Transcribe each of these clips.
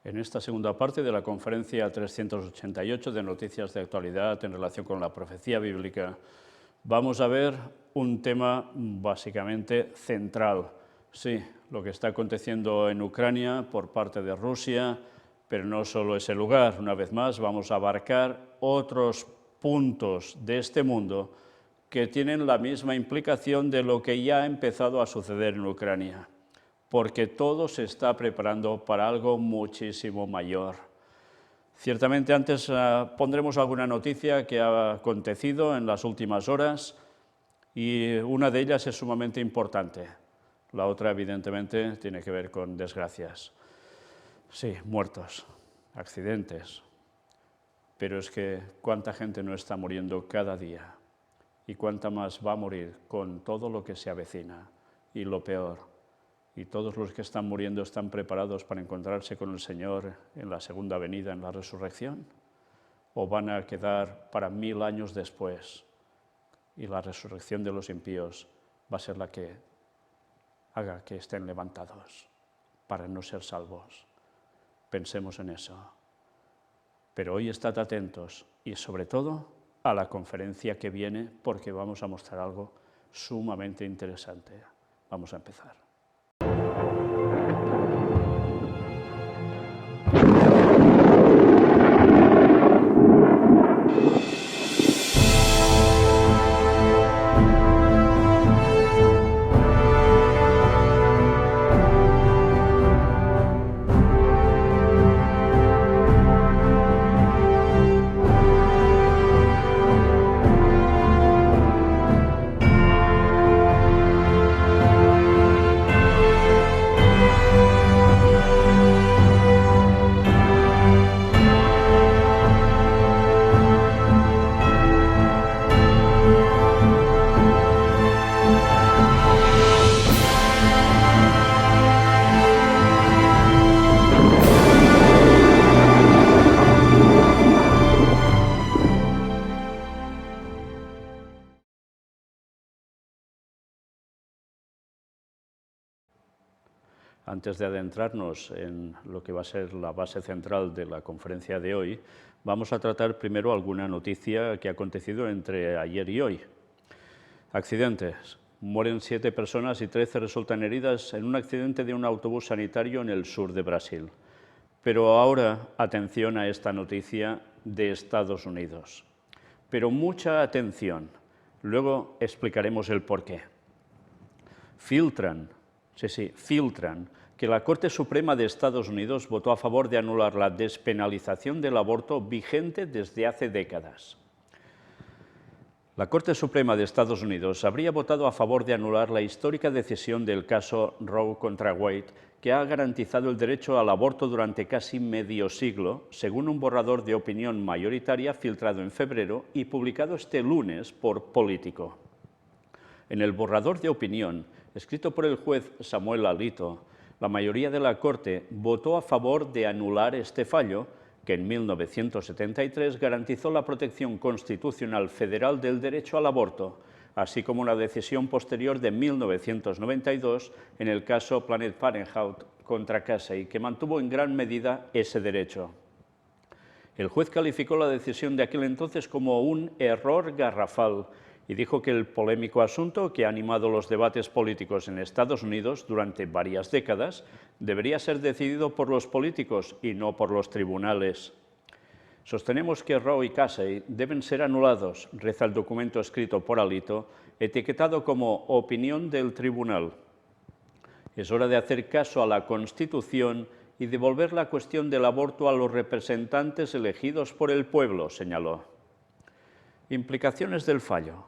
En esta segunda parte de la conferencia 388 de Noticias de Actualidad en relación con la profecía bíblica, vamos a ver un tema básicamente central. Sí, lo que está aconteciendo en Ucrania por parte de Rusia, pero no solo ese lugar. Una vez más, vamos a abarcar otros puntos de este mundo que tienen la misma implicación de lo que ya ha empezado a suceder en Ucrania, porque todo se está preparando para algo muchísimo mayor. Ciertamente antes pondremos alguna noticia que ha acontecido en las últimas horas y una de ellas es sumamente importante. La otra, evidentemente, tiene que ver con desgracias. Sí, muertos, accidentes, pero es que cuánta gente no está muriendo cada día y cuánta más va a morir con todo lo que se avecina y lo peor. Y todos los que están muriendo están preparados para encontrarse con el Señor en la segunda venida, en la resurrección, o van a quedar para 1000 años después y la resurrección de los impíos va a ser la que haga que estén levantados para no ser salvos. Pensemos en eso. Pero hoy estad atentos y sobre todo a la conferencia que viene porque vamos a mostrar algo sumamente interesante. Vamos a empezar. Antes de adentrarnos en lo que va a ser la base central de la conferencia de hoy, vamos a tratar primero alguna noticia que ha acontecido entre ayer y hoy. Accidentes. Mueren 7 personas y 13 resultan heridas en un accidente de un autobús sanitario en el sur de Brasil. Pero ahora, atención a esta noticia de Estados Unidos. Pero mucha atención. Luego explicaremos el porqué. Filtran que la Corte Suprema de Estados Unidos votó a favor de anular la despenalización del aborto vigente desde hace décadas. La Corte Suprema de Estados Unidos habría votado a favor de anular la histórica decisión del caso Roe contra Wade, que ha garantizado el derecho al aborto durante casi medio siglo, según un borrador de opinión mayoritaria filtrado en febrero y publicado este lunes por Politico. En el borrador de opinión, escrito por el juez Samuel Alito, la mayoría de la Corte votó a favor de anular este fallo, que en 1973 garantizó la protección constitucional federal del derecho al aborto, así como una decisión posterior de 1992 en el caso Planned Parenthood contra Casey, que mantuvo en gran medida ese derecho. El juez calificó la decisión de aquel entonces como un error garrafal y dijo que el polémico asunto que ha animado los debates políticos en Estados Unidos durante varias décadas debería ser decidido por los políticos y no por los tribunales. Sostenemos que Roe y Casey deben ser anulados, reza el documento escrito por Alito, etiquetado como opinión del tribunal. Es hora de hacer caso a la Constitución y devolver la cuestión del aborto a los representantes elegidos por el pueblo, señaló. Implicaciones del fallo.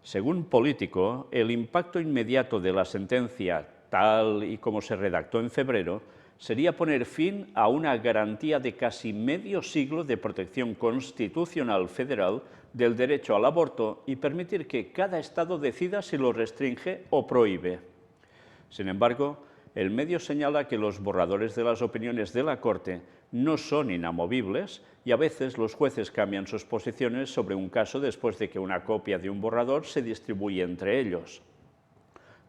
Según Politico, el impacto inmediato de la sentencia, tal y como se redactó en febrero, sería poner fin a una garantía de casi medio siglo de protección constitucional federal del derecho al aborto y permitir que cada Estado decida si lo restringe o prohíbe. Sin embargo, el medio señala que los borradores de las opiniones de la Corte no son inamovibles y a veces los jueces cambian sus posiciones sobre un caso después de que una copia de un borrador se distribuye entre ellos.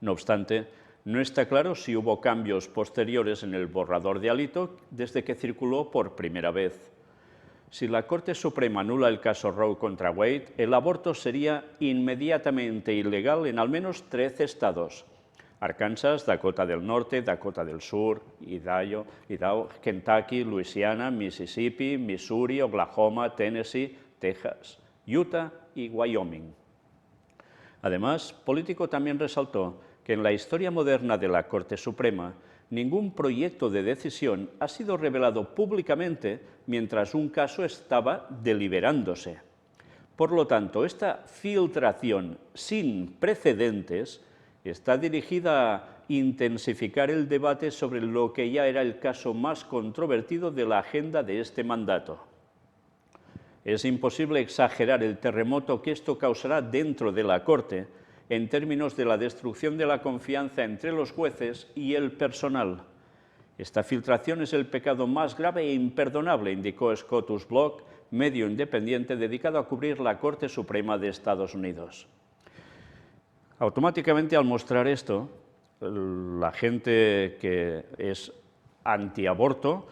No obstante, No está claro si hubo cambios posteriores en el borrador de Alito desde que circuló por primera vez. Si la Corte Suprema anula el caso Roe contra Wade, el aborto sería inmediatamente ilegal en al menos 13 estados: Arkansas, Dakota del Norte, Dakota del Sur, Idaho, Kentucky, Luisiana, Mississippi, Missouri, Oklahoma, Tennessee, Texas, Utah y Wyoming. Además, Político también resaltó que en la historia moderna de la Corte Suprema ningún proyecto de decisión ha sido revelado públicamente mientras un caso estaba deliberándose. Por lo tanto, esta filtración sin precedentes está dirigida a intensificar el debate sobre lo que ya era el caso más controvertido de la agenda de este mandato. Es imposible exagerar el terremoto que esto causará dentro de la Corte en términos de la destrucción de la confianza entre los jueces y el personal. Esta filtración es el pecado más grave e imperdonable, indicó Scotus Block, medio independiente dedicado a cubrir la Corte Suprema de Estados Unidos. Automáticamente, al mostrar esto, la gente que es antiaborto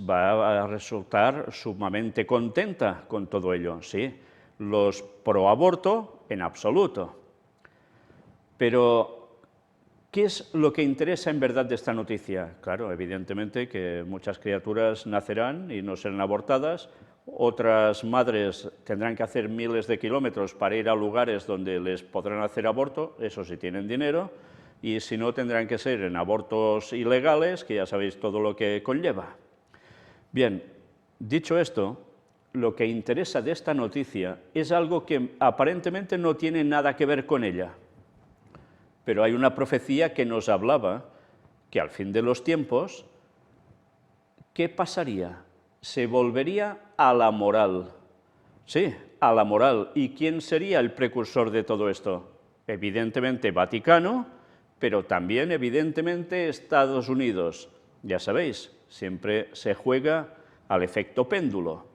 va a resultar sumamente contenta con todo ello, ¿sí? Los proaborto, en absoluto. Pero, ¿qué es lo que interesa en verdad de esta noticia? Claro, evidentemente que muchas criaturas nacerán y no serán abortadas, otras madres tendrán que hacer miles de kilómetros para ir a lugares donde les podrán hacer aborto, eso si tienen dinero, y si no tendrán que ser en abortos ilegales, que ya sabéis todo lo que conlleva. Bien, dicho esto, lo que interesa de esta noticia es algo que aparentemente no tiene nada que ver con ella. Pero hay una profecía que nos hablaba que al fin de los tiempos, ¿qué pasaría? Se volvería a la moral. Sí, a la moral. ¿Y quién sería el precursor de todo esto? Evidentemente Vaticano, pero también evidentemente Estados Unidos. Ya sabéis, siempre se juega al efecto péndulo.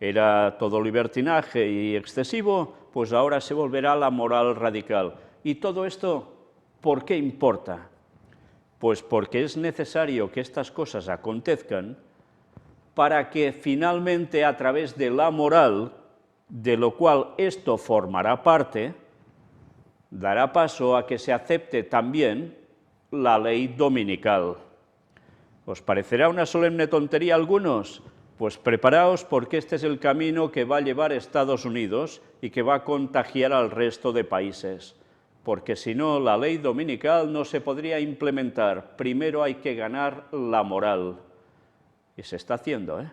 Era todo libertinaje y excesivo, pues ahora se volverá a la moral radical. Y todo esto, ¿por qué importa? Pues porque es necesario que estas cosas acontezcan para que finalmente a través de la moral, de lo cual esto formará parte, dará paso a que se acepte también la ley dominical. ¿Os parecerá una solemne tontería a algunos? Pues preparaos, porque este es el camino que va a llevar a Estados Unidos y que va a contagiar al resto de países. Porque si no, la ley dominical no se podría implementar. Primero hay que ganar la moral. Y se está haciendo, ¿eh?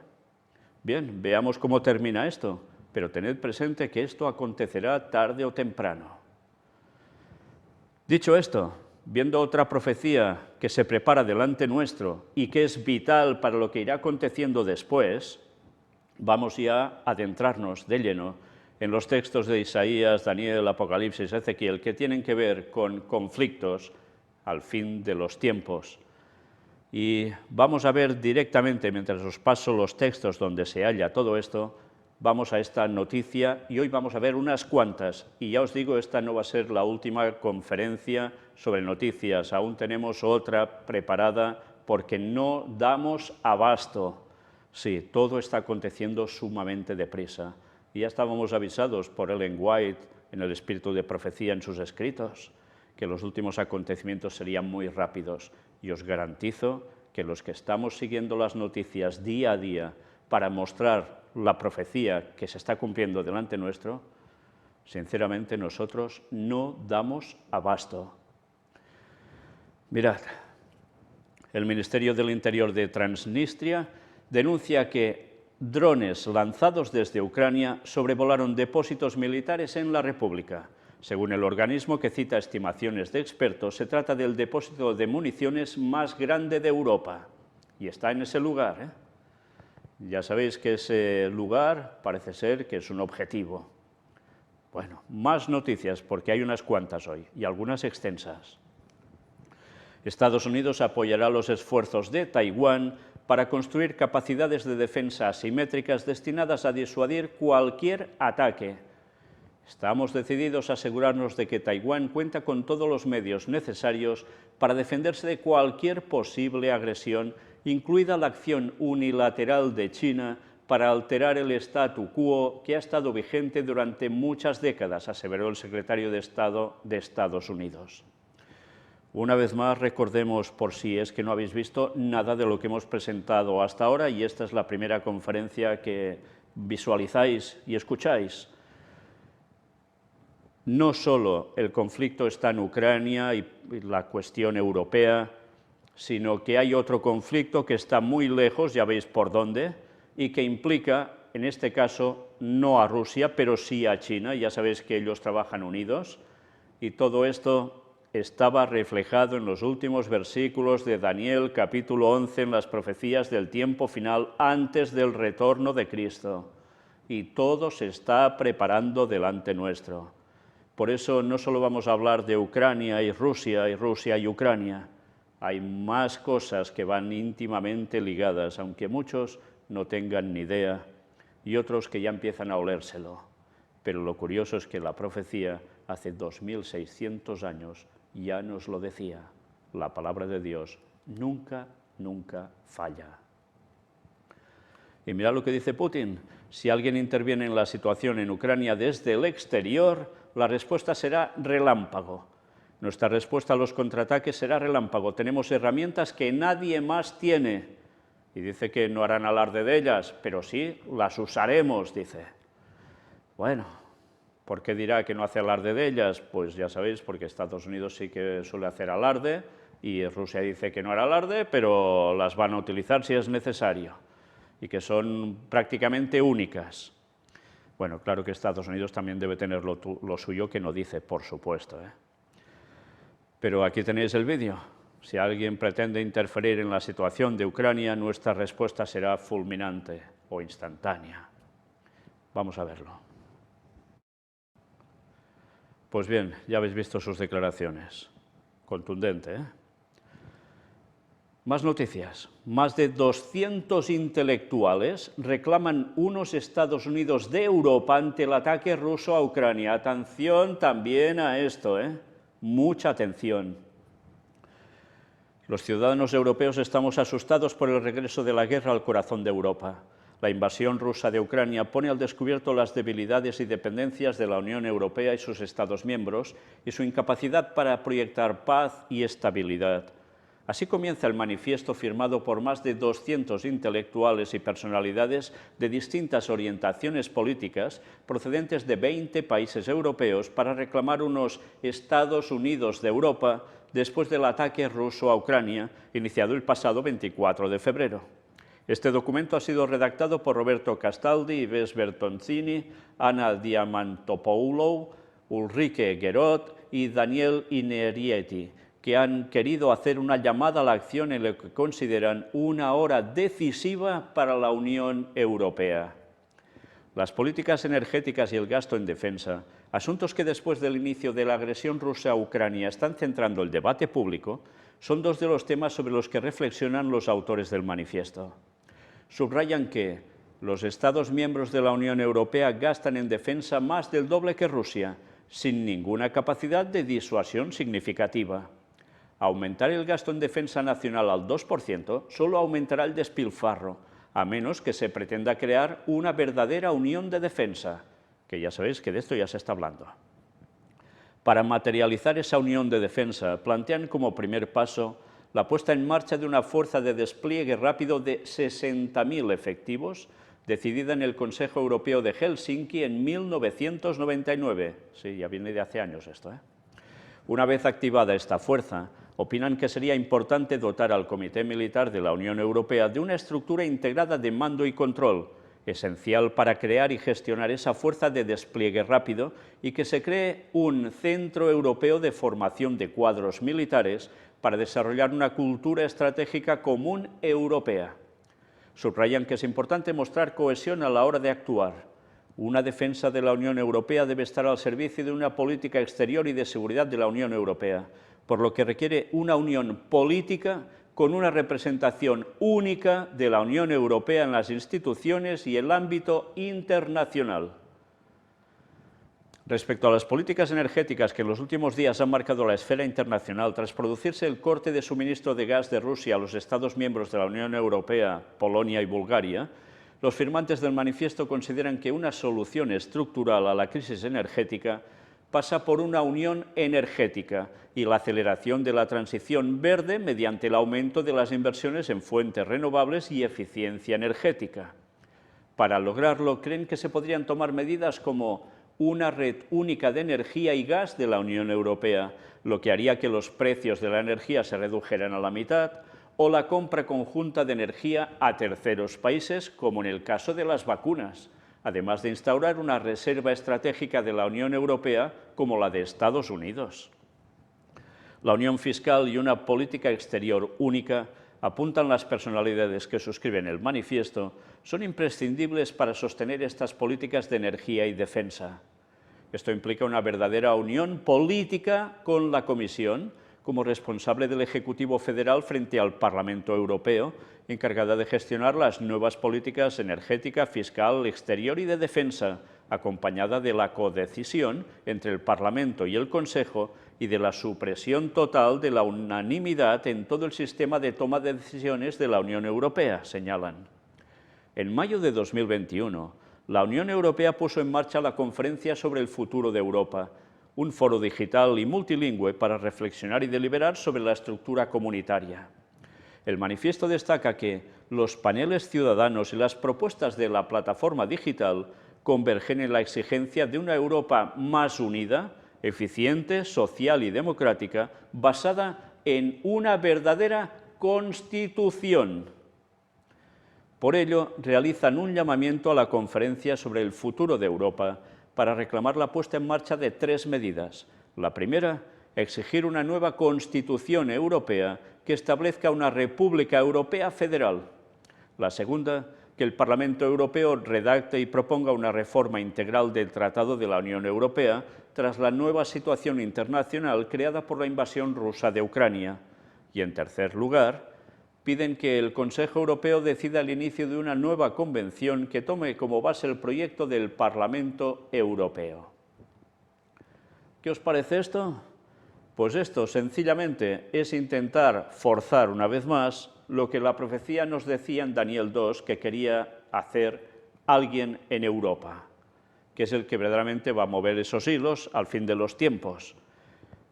Bien, veamos cómo termina esto, pero tened presente que esto acontecerá tarde o temprano. Dicho esto, viendo otra profecía que se prepara delante nuestro y que es vital para lo que irá aconteciendo después, vamos ya a adentrarnos de lleno en los textos de Isaías, Daniel, Apocalipsis, Ezequiel, que tienen que ver con conflictos al fin de los tiempos. Y vamos a ver directamente, mientras os paso los textos donde se halla todo esto, vamos a esta noticia y hoy vamos a ver unas cuantas. Y ya os digo, esta no va a ser la última conferencia sobre noticias, aún tenemos otra preparada porque no damos abasto. Sí, todo está aconteciendo sumamente deprisa. Y ya estábamos avisados por Ellen White en el espíritu de profecía en sus escritos, que los últimos acontecimientos serían muy rápidos. Y os garantizo que los que estamos siguiendo las noticias día a día para mostrar la profecía que se está cumpliendo delante nuestro, sinceramente nosotros no damos abasto. Mirad, el Ministerio del Interior de Transnistria denuncia que drones lanzados desde Ucrania sobrevolaron depósitos militares en la República. Según el organismo, que cita estimaciones de expertos, se trata del depósito de municiones más grande de Europa. Y está en ese lugar, ¿eh? Ya sabéis que ese lugar parece ser que es un objetivo. Bueno, más noticias, porque hay unas cuantas hoy, y algunas extensas. Estados Unidos apoyará los esfuerzos de Taiwán para construir capacidades de defensa asimétricas destinadas a disuadir cualquier ataque. Estamos decididos a asegurarnos de que Taiwán cuenta con todos los medios necesarios para defenderse de cualquier posible agresión, incluida la acción unilateral de China para alterar el statu quo que ha estado vigente durante muchas décadas, aseveró el secretario de Estado de Estados Unidos. Una vez más, recordemos, por si es que no habéis visto nada de lo que hemos presentado hasta ahora, y esta es la primera conferencia que visualizáis y escucháis. No solo el conflicto está en Ucrania y la cuestión europea, sino que hay otro conflicto que está muy lejos, ya veis por dónde, y que implica, en este caso, no a Rusia, pero sí a China. Ya sabéis que ellos trabajan unidos, y todo esto estaba reflejado en los últimos versículos de Daniel, capítulo 11, en las profecías del tiempo final antes del retorno de Cristo. Y todo se está preparando delante nuestro. Por eso no solo vamos a hablar de Ucrania y Rusia y Ucrania. Hay más cosas que van íntimamente ligadas, aunque muchos no tengan ni idea y otros que ya empiezan a olérselo. Pero lo curioso es que la profecía hace 2600 años ya nos lo decía. La palabra de Dios nunca, nunca falla. Y mirad lo que dice Putin. Si alguien interviene en la situación en Ucrania desde el exterior, la respuesta será relámpago. Nuestra respuesta a los contraataques será relámpago. Tenemos herramientas que nadie más tiene. Y dice que no harán alarde de ellas, pero sí las usaremos, dice. Bueno, ¿por qué dirá que no hace alarde de ellas? Pues ya sabéis, porque Estados Unidos sí que suele hacer alarde, y Rusia dice que no hará alarde, pero las van a utilizar si es necesario, y que son prácticamente únicas. Bueno, claro que Estados Unidos también debe tener lo suyo, que no dice, por supuesto, ¿eh? Pero aquí tenéis el vídeo. Si alguien pretende interferir en la situación de Ucrania, nuestra respuesta será fulminante o instantánea. Vamos a verlo. Pues bien, ya habéis visto sus declaraciones. Contundente, ¿eh? Más noticias. Más de 200 intelectuales reclaman unos Estados Unidos de Europa ante el ataque ruso a Ucrania. Atención también a esto, ¿eh? Mucha atención. Los ciudadanos europeos estamos asustados por el regreso de la guerra al corazón de Europa. La invasión rusa de Ucrania pone al descubierto las debilidades y dependencias de la Unión Europea y sus Estados miembros y su incapacidad para proyectar paz y estabilidad. Así comienza el manifiesto firmado por más de 200 intelectuales y personalidades de distintas orientaciones políticas procedentes de 20 países europeos para reclamar unos Estados Unidos de Europa después del ataque ruso a Ucrania, iniciado el pasado 24 de febrero. Este documento ha sido redactado por Roberto Castaldi, Yves Bertoncini, Anna Diamantopoulou, Ulrike Guerot y Daniel Innerietti, que han querido hacer una llamada a la acción en lo que consideran una hora decisiva para la Unión Europea. Las políticas energéticas y el gasto en defensa, asuntos que después del inicio de la agresión rusa a Ucrania están centrando el debate público, son dos de los temas sobre los que reflexionan los autores del manifiesto. Subrayan que los Estados miembros de la Unión Europea gastan en defensa más del doble que Rusia, sin ninguna capacidad de disuasión significativa. Aumentar el gasto en defensa nacional al 2% solo aumentará el despilfarro, a menos que se pretenda crear una verdadera unión de defensa, que ya sabéis que de esto ya se está hablando. Para materializar esa unión de defensa, plantean como primer paso la puesta en marcha de una fuerza de despliegue rápido de 60.000 efectivos, decidida en el Consejo Europeo de Helsinki en 1999. Sí, ya viene de hace años esto, ¿eh? Una vez activada esta fuerza, opinan que sería importante dotar al Comité Militar de la Unión Europea de una estructura integrada de mando y control, esencial para crear y gestionar esa fuerza de despliegue rápido, y que se cree un centro europeo de formación de cuadros militares para desarrollar una cultura estratégica común europea. Subrayan que es importante mostrar cohesión a la hora de actuar. Una defensa de la Unión Europea debe estar al servicio de una política exterior y de seguridad de la Unión Europea, por lo que requiere una unión política con una representación única de la Unión Europea en las instituciones y el ámbito internacional. Respecto a las políticas energéticas que en los últimos días han marcado la esfera internacional tras producirse el corte de suministro de gas de Rusia a los Estados miembros de la Unión Europea, Polonia y Bulgaria, los firmantes del manifiesto consideran que una solución estructural a la crisis energética pasa por una unión energética y la aceleración de la transición verde mediante el aumento de las inversiones en fuentes renovables y eficiencia energética. Para lograrlo, creen que se podrían tomar medidas como una red única de energía y gas de la Unión Europea, lo que haría que los precios de la energía se redujeran a la mitad, o la compra conjunta de energía a terceros países, como en el caso de las vacunas, además de instaurar una reserva estratégica de la Unión Europea como la de Estados Unidos. La unión fiscal y una política exterior única, apuntan las personalidades que suscriben el manifiesto, son imprescindibles para sostener estas políticas de energía y defensa. Esto implica una verdadera unión política con la Comisión, como responsable del Ejecutivo Federal frente al Parlamento Europeo, encargada de gestionar las nuevas políticas energética, fiscal, exterior y de defensa, acompañada de la codecisión entre el Parlamento y el Consejo y de la supresión total de la unanimidad en todo el sistema de toma de decisiones de la Unión Europea, señalan. En mayo de 2021, la Unión Europea puso en marcha la Conferencia sobre el Futuro de Europa, un foro digital y multilingüe para reflexionar y deliberar sobre la estructura comunitaria. El manifiesto destaca que los paneles ciudadanos y las propuestas de la plataforma digital convergen en la exigencia de una Europa más unida, eficiente, social y democrática, basada en una verdadera Constitución. Por ello, realizan un llamamiento a la Conferencia sobre el Futuro de Europa para reclamar la puesta en marcha de 3 medidas. La primera, exigir una nueva Constitución europea que establezca una República Europea federal. La segunda, que el Parlamento Europeo redacte y proponga una reforma integral del Tratado de la Unión Europea tras la nueva situación internacional creada por la invasión rusa de Ucrania. Y en tercer lugar, piden que el Consejo Europeo decida el inicio de una nueva convención que tome como base el proyecto del Parlamento Europeo. ¿Qué os parece esto? Pues esto, sencillamente, es intentar forzar una vez más lo que la profecía nos decía en Daniel 2 que quería hacer alguien en Europa, que es el que verdaderamente va a mover esos hilos al fin de los tiempos.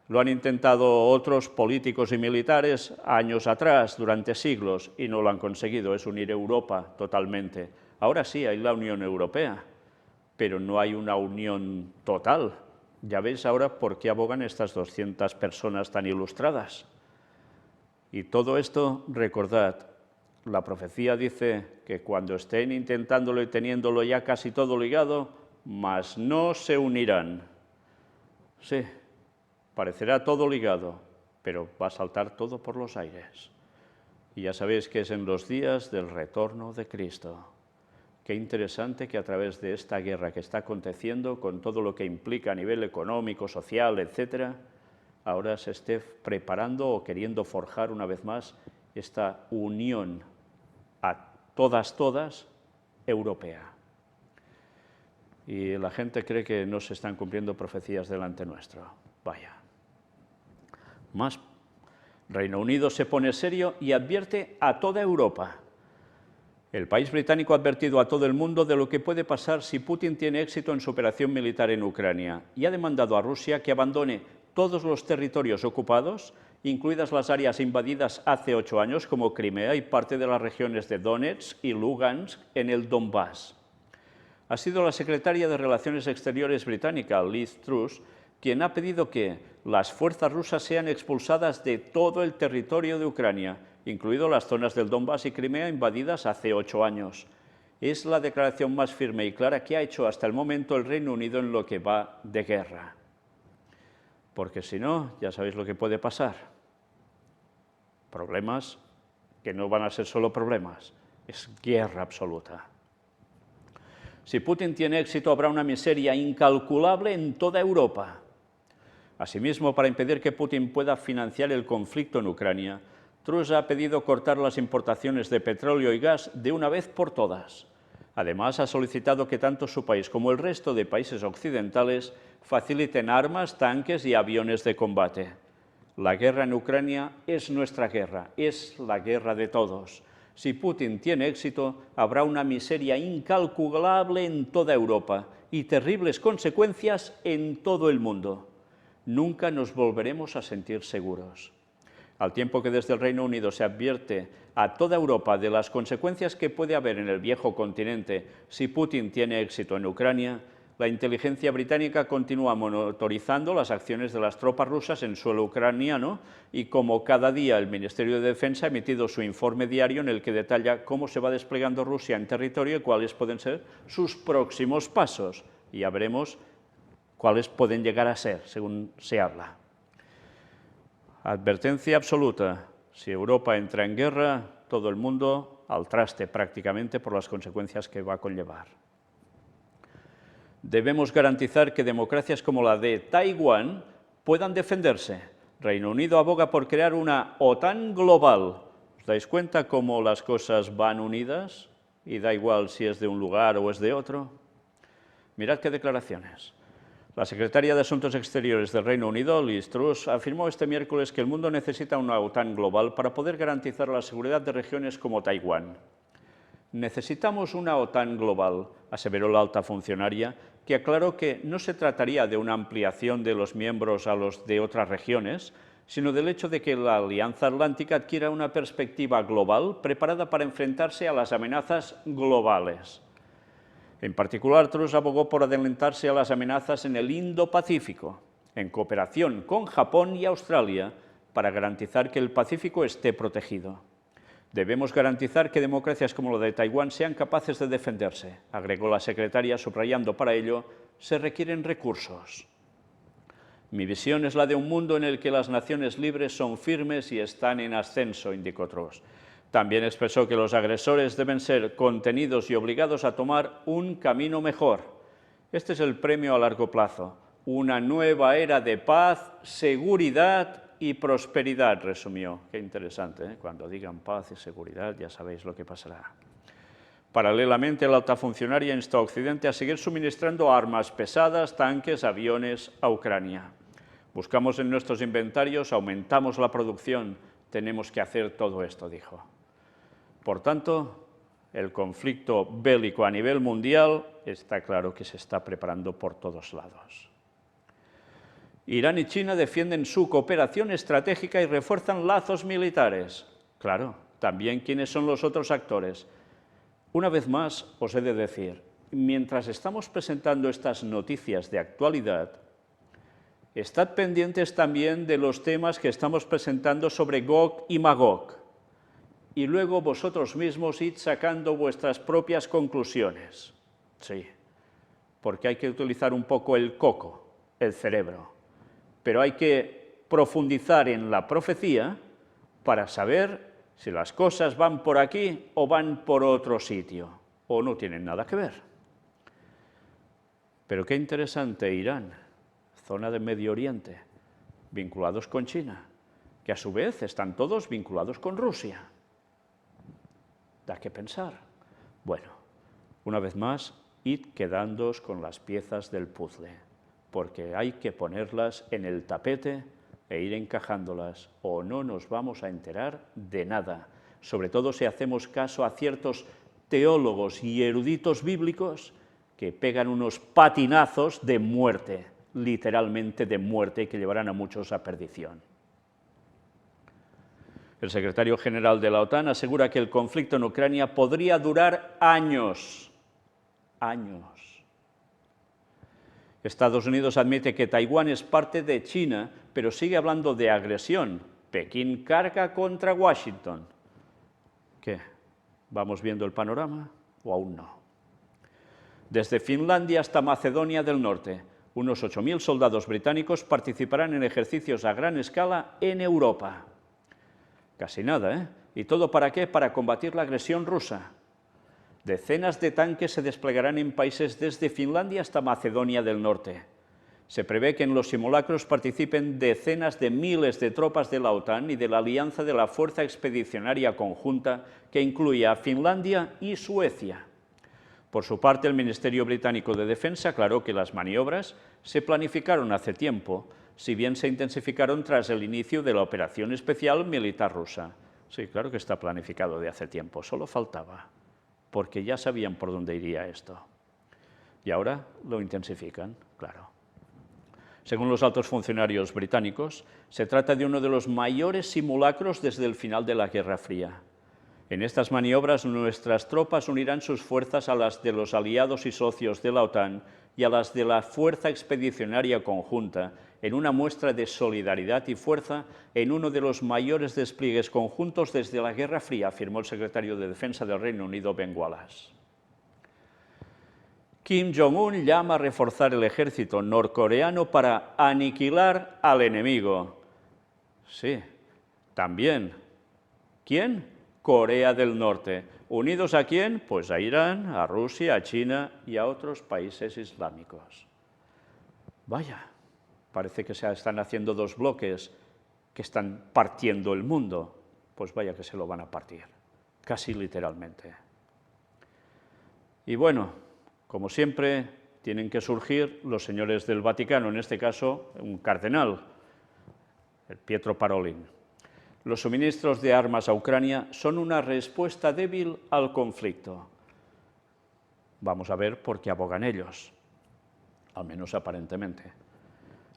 Lo han intentado otros políticos y militares años atrás, durante siglos, y no lo han conseguido, es unir Europa totalmente. Ahora sí, hay la Unión Europea, pero no hay una unión total. Ya veis ahora por qué abogan estas 200 personas tan ilustradas. Y todo esto, recordad, la profecía dice que cuando estén intentándolo y teniéndolo ya casi todo ligado, mas no se unirán. Sí, parecerá todo ligado, pero va a saltar todo por los aires. Y ya sabéis que es en los días del retorno de Cristo. Qué interesante que a través de esta guerra que está aconteciendo, con todo lo que implica a nivel económico, social, etcétera, ahora se esté preparando o queriendo forjar una vez más esta unión a todas, europea. Y la gente cree que no se están cumpliendo profecías delante nuestro. Vaya. Más. Reino Unido se pone serio y advierte a toda Europa. El país británico ha advertido a todo el mundo de lo que puede pasar si Putin tiene éxito en su operación militar en Ucrania y ha demandado a Rusia que abandone todos los territorios ocupados, incluidas las áreas invadidas hace 8 años como Crimea y parte de las regiones de Donetsk y Lugansk en el Donbass. Ha sido la secretaria de Relaciones Exteriores británica, Liz Truss, quien ha pedido que las fuerzas rusas sean expulsadas de todo el territorio de Ucrania, incluido las zonas del Donbass y Crimea invadidas hace 8 años. Es la declaración más firme y clara que ha hecho hasta el momento el Reino Unido en lo que va de guerra. Porque si no, ya sabéis lo que puede pasar. Problemas que no van a ser solo problemas, es guerra absoluta. Si Putin tiene éxito, habrá una miseria incalculable en toda Europa. Asimismo, para impedir que Putin pueda financiar el conflicto en Ucrania, Truss ha pedido cortar las importaciones de petróleo y gas de una vez por todas. Además, ha solicitado que tanto su país como el resto de países occidentales faciliten armas, tanques y aviones de combate. La guerra en Ucrania es nuestra guerra, es la guerra de todos. Si Putin tiene éxito, habrá una miseria incalculable en toda Europa y terribles consecuencias en todo el mundo. Nunca nos volveremos a sentir seguros. Al tiempo que desde el Reino Unido se advierte a toda Europa de las consecuencias que puede haber en el viejo continente si Putin tiene éxito en Ucrania, la inteligencia británica continúa monitorizando las acciones de las tropas rusas en suelo ucraniano y como cada día el Ministerio de Defensa ha emitido su informe diario en el que detalla cómo se va desplegando Rusia en territorio y cuáles pueden ser sus próximos pasos. Y ya veremos cuáles pueden llegar a ser, según se habla. Advertencia absoluta: si Europa entra en guerra, todo el mundo al traste prácticamente por las consecuencias que va a conllevar. Debemos garantizar que democracias como la de Taiwán puedan defenderse. Reino Unido aboga por crear una OTAN global. ¿Os dais cuenta cómo las cosas van unidas? Y da igual si es de un lugar o es de otro. Mirad qué declaraciones. La secretaria de Asuntos Exteriores del Reino Unido, Liz Truss, afirmó este miércoles que el mundo necesita una OTAN global para poder garantizar la seguridad de regiones como Taiwán. Necesitamos una OTAN global, aseveró la alta funcionaria, que aclaró que no se trataría de una ampliación de los miembros a los de otras regiones, sino del hecho de que la Alianza Atlántica adquiera una perspectiva global preparada para enfrentarse a las amenazas globales. En particular, Truss abogó por adelantarse a las amenazas en el Indo-Pacífico, en cooperación con Japón y Australia, para garantizar que el Pacífico esté protegido. Debemos garantizar que democracias como la de Taiwán sean capaces de defenderse, agregó la secretaria, subrayando para ello, se requieren recursos. Mi visión es la de un mundo en el que las naciones libres son firmes y están en ascenso, indicó Truss. También expresó que los agresores deben ser contenidos y obligados a tomar un camino mejor. Este es el premio a largo plazo, una nueva era de paz, seguridad y prosperidad, resumió. Qué interesante, ¿eh? Cuando digan paz y seguridad ya sabéis lo que pasará. Paralelamente, la alta funcionaria instó a Occidente a seguir suministrando armas pesadas, tanques, aviones a Ucrania. Buscamos en nuestros inventarios, aumentamos la producción, tenemos que hacer todo esto, dijo. Por tanto, el conflicto bélico a nivel mundial está claro que se está preparando por todos lados. Irán y China defienden su cooperación estratégica y refuerzan lazos militares. Claro, también quiénes son los otros actores. Una vez más, os he de decir, mientras estamos presentando estas noticias de actualidad, estad pendientes también de los temas que estamos presentando sobre Gog y Magog. Y luego vosotros mismos id sacando vuestras propias conclusiones. Sí, porque hay que utilizar un poco el coco, el cerebro. Pero hay que profundizar en la profecía para saber si las cosas van por aquí o van por otro sitio, o no tienen nada que ver. Pero qué interesante Irán, zona de Medio Oriente, vinculados con China, que a su vez están todos vinculados con Rusia. Da que pensar. Bueno, una vez más, id quedándoos con las piezas del puzzle, porque hay que ponerlas en el tapete e ir encajándolas, o no nos vamos a enterar de nada, sobre todo si hacemos caso a ciertos teólogos y eruditos bíblicos que pegan unos patinazos de muerte, literalmente de muerte, que llevarán a muchos a perdición. El secretario general de la OTAN asegura que el conflicto en Ucrania podría durar años. Estados Unidos admite que Taiwán es parte de China, pero sigue hablando de agresión. Pekín carga contra Washington. ¿Qué? ¿Vamos viendo el panorama o aún no? Desde Finlandia hasta Macedonia del Norte, unos 8.000 soldados británicos participarán en ejercicios a gran escala en Europa. Casi nada, ¿eh? ¿Y todo para qué? Para combatir la agresión rusa. Decenas de tanques se desplegarán en países desde Finlandia hasta Macedonia del Norte. Se prevé que en los simulacros participen decenas de miles de tropas de la OTAN y de la Alianza de la Fuerza Expedicionaria Conjunta, que incluye a Finlandia y Suecia. Por su parte, el Ministerio Británico de Defensa aclaró que las maniobras se planificaron hace tiempo, si bien se intensificaron tras el inicio de la operación especial militar rusa. Sí, claro que está planificado de hace tiempo, solo faltaba, porque ya sabían por dónde iría esto. Y ahora lo intensifican, claro. Según los altos funcionarios británicos, se trata de uno de los mayores simulacros desde el final de la Guerra Fría. En estas maniobras, nuestras tropas unirán sus fuerzas a las de los aliados y socios de la OTAN y a las de la Fuerza Expedicionaria Conjunta, en una muestra de solidaridad y fuerza en uno de los mayores despliegues conjuntos desde la Guerra Fría, afirmó el secretario de Defensa del Reino Unido, Ben Wallace. Kim Jong-un llama a reforzar el ejército norcoreano para aniquilar al enemigo. Sí, también. ¿Quién? Corea del Norte. ¿Unidos a quién? Pues a Irán, a Rusia, a China y a otros países islámicos. Vaya, parece que se están haciendo dos bloques que están partiendo el mundo. Pues vaya que se lo van a partir, casi literalmente. Y bueno, como siempre, tienen que surgir los señores del Vaticano, en este caso un cardenal, el Pietro Parolin. Los suministros de armas a Ucrania son una respuesta débil al conflicto. Vamos a ver por qué abogan ellos, al menos aparentemente.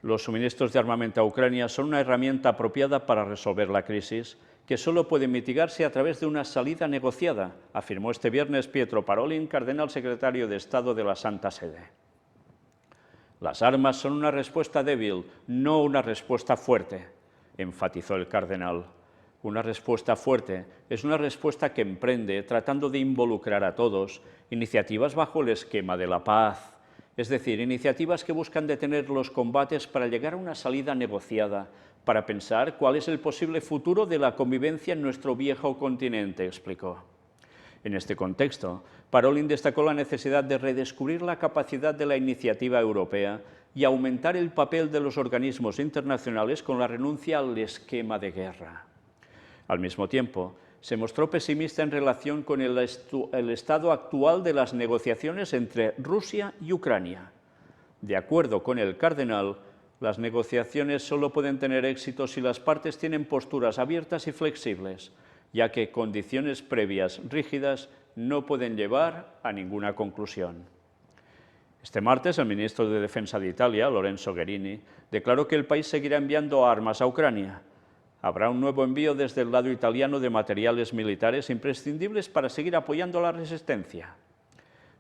Los suministros de armamento a Ucrania son una herramienta apropiada para resolver la crisis, que solo puede mitigarse a través de una salida negociada, afirmó este viernes Pietro Parolin, cardenal secretario de Estado de la Santa Sede. Las armas son una respuesta débil, no una respuesta fuerte, enfatizó el cardenal. Una respuesta fuerte es una respuesta que emprende, tratando de involucrar a todos, iniciativas bajo el esquema de la paz, es decir, iniciativas que buscan detener los combates para llegar a una salida negociada, para pensar cuál es el posible futuro de la convivencia en nuestro viejo continente, explicó. En este contexto, Parolin destacó la necesidad de redescubrir la capacidad de la iniciativa europea y aumentar el papel de los organismos internacionales con la renuncia al esquema de guerra. Al mismo tiempo, se mostró pesimista en relación con el estado actual de las negociaciones entre Rusia y Ucrania. De acuerdo con el cardenal, las negociaciones solo pueden tener éxito si las partes tienen posturas abiertas y flexibles, ya que condiciones previas rígidas no pueden llevar a ninguna conclusión. Este martes, el ministro de Defensa de Italia, Lorenzo Guerini, declaró que el país seguirá enviando armas a Ucrania. Habrá un nuevo envío desde el lado italiano de materiales militares imprescindibles para seguir apoyando la resistencia.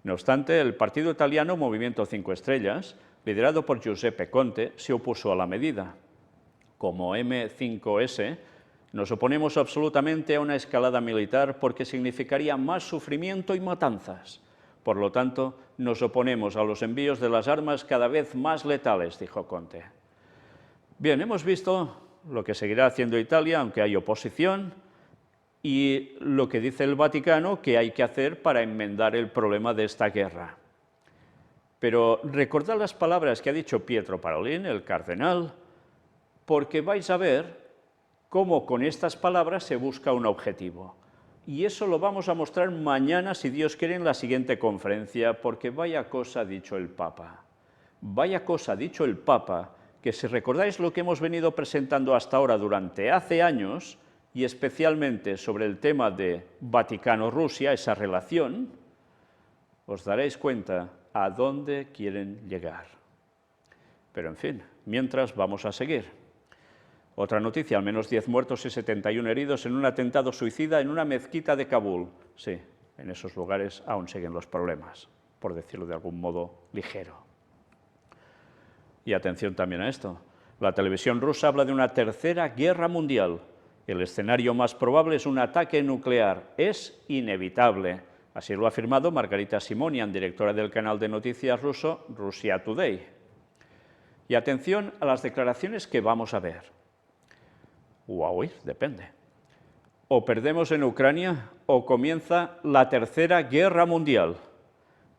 No obstante, el partido italiano Movimiento 5 Estrellas, liderado por Giuseppe Conte, se opuso a la medida. Como M5S, nos oponemos absolutamente a una escalada militar porque significaría más sufrimiento y matanzas. Por lo tanto, nos oponemos a los envíos de las armas cada vez más letales, dijo Conte. Bien, hemos visto lo que seguirá haciendo Italia, aunque hay oposición, y lo que dice el Vaticano que hay que hacer para enmendar el problema de esta guerra. Pero recordad las palabras que ha dicho Pietro Parolin, el cardenal, porque vais a ver cómo con estas palabras se busca un objetivo. Y eso lo vamos a mostrar mañana, si Dios quiere, en la siguiente conferencia, porque vaya cosa ha dicho el Papa. Vaya cosa ha dicho el Papa, que si recordáis lo que hemos venido presentando hasta ahora durante hace años, y especialmente sobre el tema de Vaticano-Rusia, esa relación, os daréis cuenta a dónde quieren llegar. Pero en fin, mientras vamos a seguir. Otra noticia, al menos 10 muertos y 71 heridos en un atentado suicida en una mezquita de Kabul. Sí, en esos lugares aún siguen los problemas, por decirlo de algún modo ligero. Y atención también a esto. La televisión rusa habla de una tercera guerra mundial. El escenario más probable es un ataque nuclear. Es inevitable. Así lo ha afirmado Margarita Simonian, directora del canal de noticias ruso Russia Today. Y atención a las declaraciones que vamos a ver. Huawei, depende. O perdemos en Ucrania o comienza la tercera guerra mundial.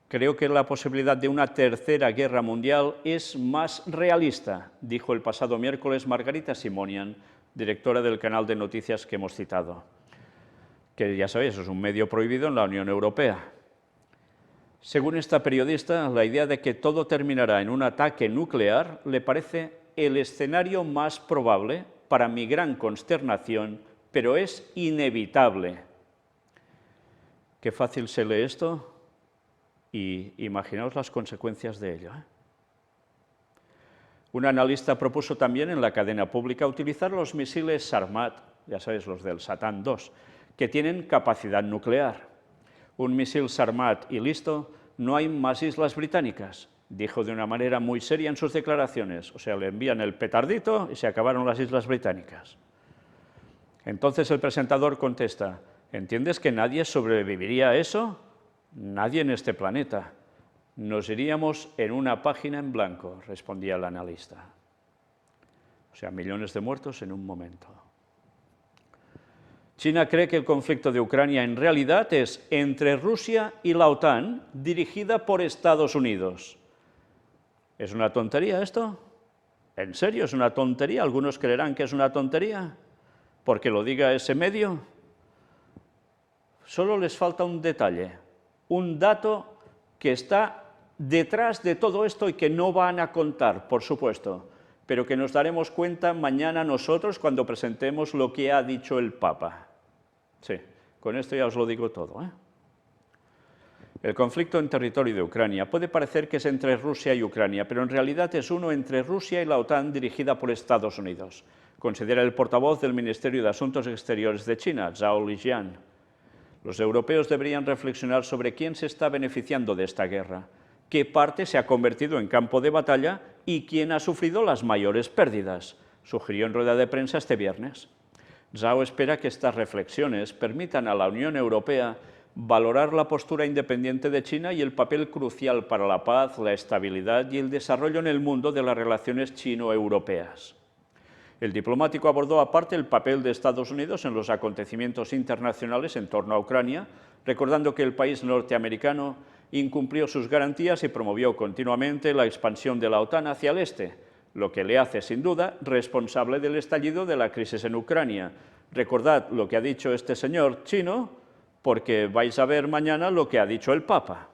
Creo que la posibilidad de una tercera guerra mundial es más realista, dijo el pasado miércoles Margarita Simonian, directora del canal de noticias que hemos citado. Que ya sabéis, es un medio prohibido en la Unión Europea. Según esta periodista, la idea de que todo terminará en un ataque nuclear le parece el escenario más probable para mi gran consternación, pero es inevitable. Qué fácil se lee esto y imaginaos las consecuencias de ello, ¿eh? Un analista propuso también en la cadena pública utilizar los misiles Sarmat, ya sabéis, los del Satán II, que tienen capacidad nuclear. Un misil Sarmat y listo, no hay más islas británicas, dijo de una manera muy seria en sus declaraciones. O sea, le envían el petardito y se acabaron las islas británicas. Entonces el presentador contesta, ¿entiendes que nadie sobreviviría a eso? Nadie en este planeta. Nos iríamos en una página en blanco, respondía el analista. O sea, millones de muertos en un momento. China cree que el conflicto de Ucrania en realidad es entre Rusia y la OTAN, dirigida por Estados Unidos. ¿Es una tontería esto? ¿En serio es una tontería? ¿Algunos creerán que es una tontería? ¿Porque lo diga ese medio? Solo les falta un detalle, un dato que está detrás de todo esto y que no van a contar, por supuesto, pero que nos daremos cuenta mañana nosotros cuando presentemos lo que ha dicho el Papa. Sí, con esto ya os lo digo todo, ¿eh? El conflicto en territorio de Ucrania puede parecer que es entre Rusia y Ucrania, pero en realidad es uno entre Rusia y la OTAN dirigida por Estados Unidos, considera el portavoz del Ministerio de Asuntos Exteriores de China, Zhao Lijian. Los europeos deberían reflexionar sobre quién se está beneficiando de esta guerra, qué parte se ha convertido en campo de batalla y quién ha sufrido las mayores pérdidas, sugirió en rueda de prensa este viernes. Zhao espera que estas reflexiones permitan a la Unión Europea valorar la postura independiente de China y el papel crucial para la paz, la estabilidad y el desarrollo en el mundo de las relaciones chino-europeas. El diplomático abordó aparte el papel de Estados Unidos en los acontecimientos internacionales en torno a Ucrania, recordando que el país norteamericano incumplió sus garantías y promovió continuamente la expansión de la OTAN hacia el este, lo que le hace, sin duda, responsable del estallido de la crisis en Ucrania. Recordad lo que ha dicho este señor chino, porque vais a ver mañana lo que ha dicho el Papa.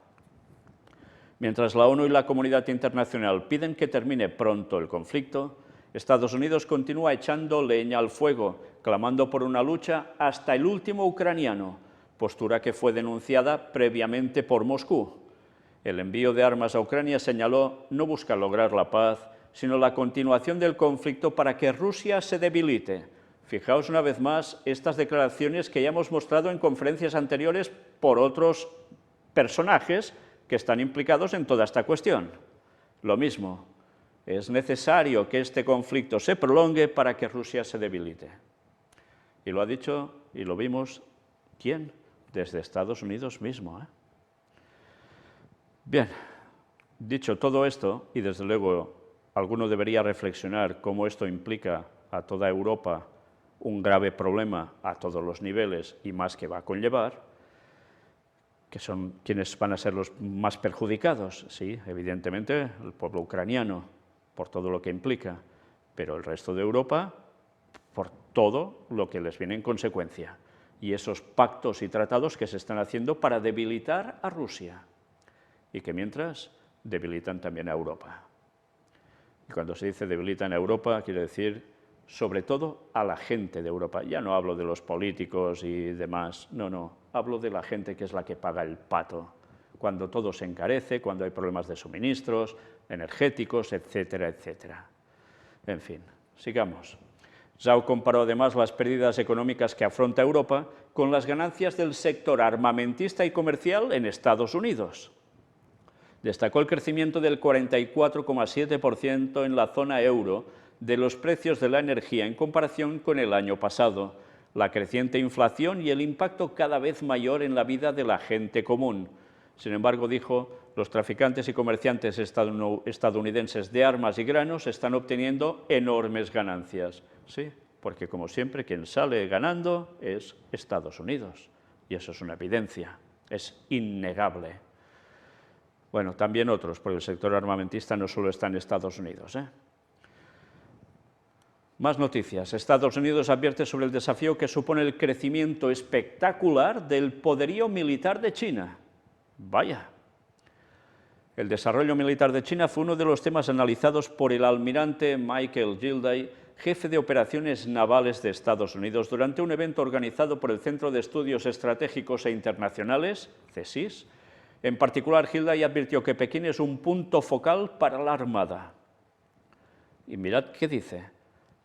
Mientras la ONU y la comunidad internacional piden que termine pronto el conflicto, Estados Unidos continúa echando leña al fuego, clamando por una lucha hasta el último ucraniano, postura que fue denunciada previamente por Moscú. El envío de armas a Ucrania, señaló, no busca lograr la paz, sino la continuación del conflicto para que Rusia se debilite. Fijaos una vez más estas declaraciones que ya hemos mostrado en conferencias anteriores por otros personajes que están implicados en toda esta cuestión. Lo mismo, es necesario que este conflicto se prolongue para que Rusia se debilite. Y lo ha dicho, y lo vimos, ¿quién? Desde Estados Unidos mismo, ¿eh? Bien, dicho todo esto, y desde luego alguno debería reflexionar cómo esto implica a toda Europa un grave problema a todos los niveles y más que va a conllevar, que son quienes van a ser los más perjudicados. Sí, evidentemente el pueblo ucraniano, por todo lo que implica, pero el resto de Europa, por todo lo que les viene en consecuencia. Y esos pactos y tratados que se están haciendo para debilitar a Rusia, y que mientras debilitan también a Europa. Y cuando se dice debilitan a Europa, quiere decir sobre todo a la gente de Europa. Ya no hablo de los políticos y demás, no, hablo de la gente que es la que paga el pato, cuando todo se encarece, cuando hay problemas de suministros, energéticos, etcétera, etcétera. En fin, sigamos. Zhao comparó además las pérdidas económicas que afronta Europa con las ganancias del sector armamentista y comercial en Estados Unidos. Destacó el crecimiento del 44,7% en la zona euro de los precios de la energía en comparación con el año pasado, la creciente inflación y el impacto cada vez mayor en la vida de la gente común. Sin embargo, dijo, los traficantes y comerciantes estadounidenses de armas y granos están obteniendo enormes ganancias. Sí, porque como siempre quien sale ganando es Estados Unidos, y eso es una evidencia, es innegable. Bueno, también otros, porque el sector armamentista no solo está en Estados Unidos, ¿eh? Más noticias. Estados Unidos advierte sobre el desafío que supone el crecimiento espectacular del poderío militar de China. Vaya. El desarrollo militar de China fue uno de los temas analizados por el almirante Michael Gilday, jefe de operaciones navales de Estados Unidos, durante un evento organizado por el Centro de Estudios Estratégicos e Internacionales, CESIS. En particular, Gilday advirtió que Pekín es un punto focal para la Armada. Y mirad qué dice: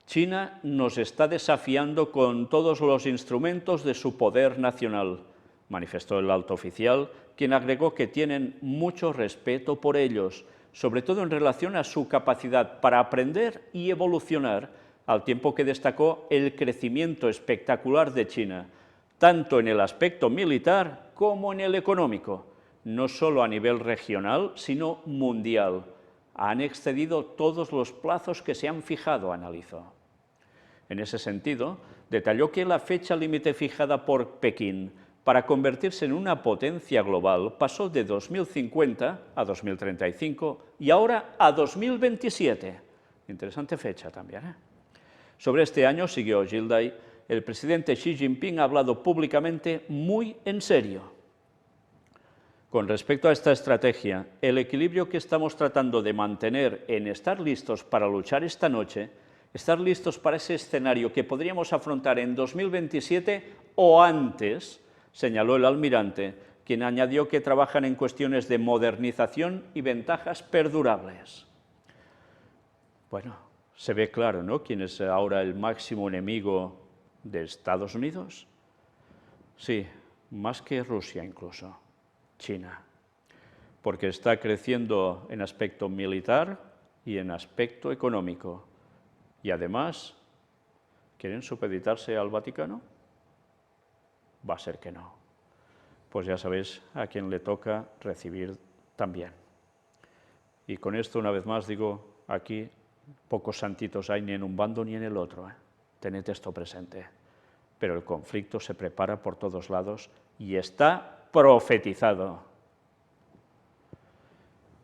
China nos está desafiando con todos los instrumentos de su poder nacional, manifestó el alto oficial, quien agregó que tienen mucho respeto por ellos, sobre todo en relación a su capacidad para aprender y evolucionar, al tiempo que destacó el crecimiento espectacular de China, tanto en el aspecto militar como en el económico, no solo a nivel regional, sino mundial. Han excedido todos los plazos que se han fijado, analizó. En ese sentido, detalló que la fecha límite fijada por Pekín para convertirse en una potencia global pasó de 2050 a 2035 y ahora a 2027. Interesante fecha también, ¿eh? Sobre este año, siguió Gilday, el presidente Xi Jinping ha hablado públicamente muy en serio. Con respecto a esta estrategia, el equilibrio que estamos tratando de mantener en estar listos para luchar esta noche, estar listos para ese escenario que podríamos afrontar en 2027 o antes, señaló el almirante, quien añadió que trabajan en cuestiones de modernización y ventajas perdurables. Bueno, se ve claro, ¿no?, quién es ahora el máximo enemigo de Estados Unidos. Sí, más que Rusia incluso, China, porque está creciendo en aspecto militar y en aspecto económico. Y además, ¿quieren supeditarse al Vaticano? Va a ser que no. Pues ya sabéis a quién le toca recibir también. Y con esto, una vez más, digo, aquí pocos santitos hay ni en un bando ni en el otro, ¿eh? Tened esto presente. Pero el conflicto se prepara por todos lados y está profetizado.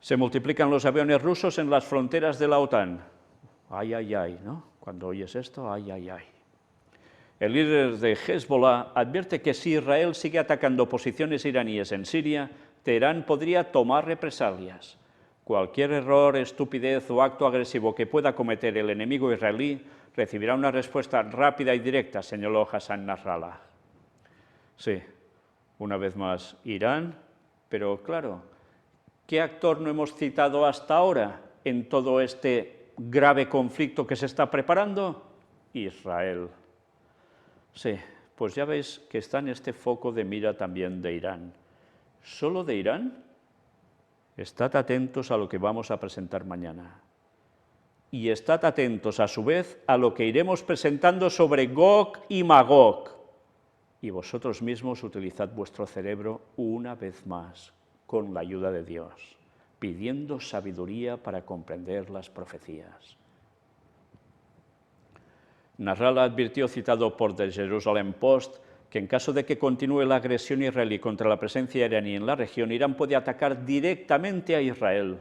Se multiplican los aviones rusos en las fronteras de la OTAN. Ay, ay, ay, ¿no? Cuando oyes esto, ay, ay, ay. El líder de Hezbollah advierte que si Israel sigue atacando posiciones iraníes en Siria, Teherán podría tomar represalias. Cualquier error, estupidez o acto agresivo que pueda cometer el enemigo israelí recibirá una respuesta rápida y directa, señaló Hassan Nasrallah. Sí, una vez más, Irán, pero claro, ¿qué actor no hemos citado hasta ahora en todo este grave conflicto que se está preparando? Israel. Sí, pues ya veis que está en este foco de mira también de Irán. ¿Solo de Irán? Estad atentos a lo que vamos a presentar mañana. Y estad atentos a su vez a lo que iremos presentando sobre Gog y Magog. Y vosotros mismos utilizad vuestro cerebro una vez más, con la ayuda de Dios, pidiendo sabiduría para comprender las profecías. Nasrallah advirtió, citado por The Jerusalem Post, que en caso de que continúe la agresión israelí contra la presencia iraní en la región, Irán puede atacar directamente a Israel.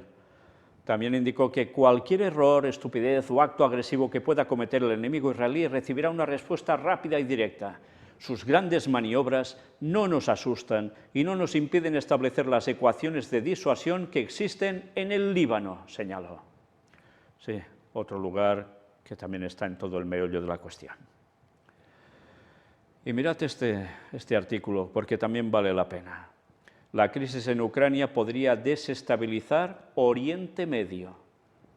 También indicó que cualquier error, estupidez o acto agresivo que pueda cometer el enemigo israelí recibirá una respuesta rápida y directa. Sus grandes maniobras no nos asustan y no nos impiden establecer las ecuaciones de disuasión que existen en el Líbano, señaló. Sí, otro lugar que también está en todo el meollo de la cuestión. Y mirad este artículo, porque también vale la pena. La crisis en Ucrania podría desestabilizar Oriente Medio.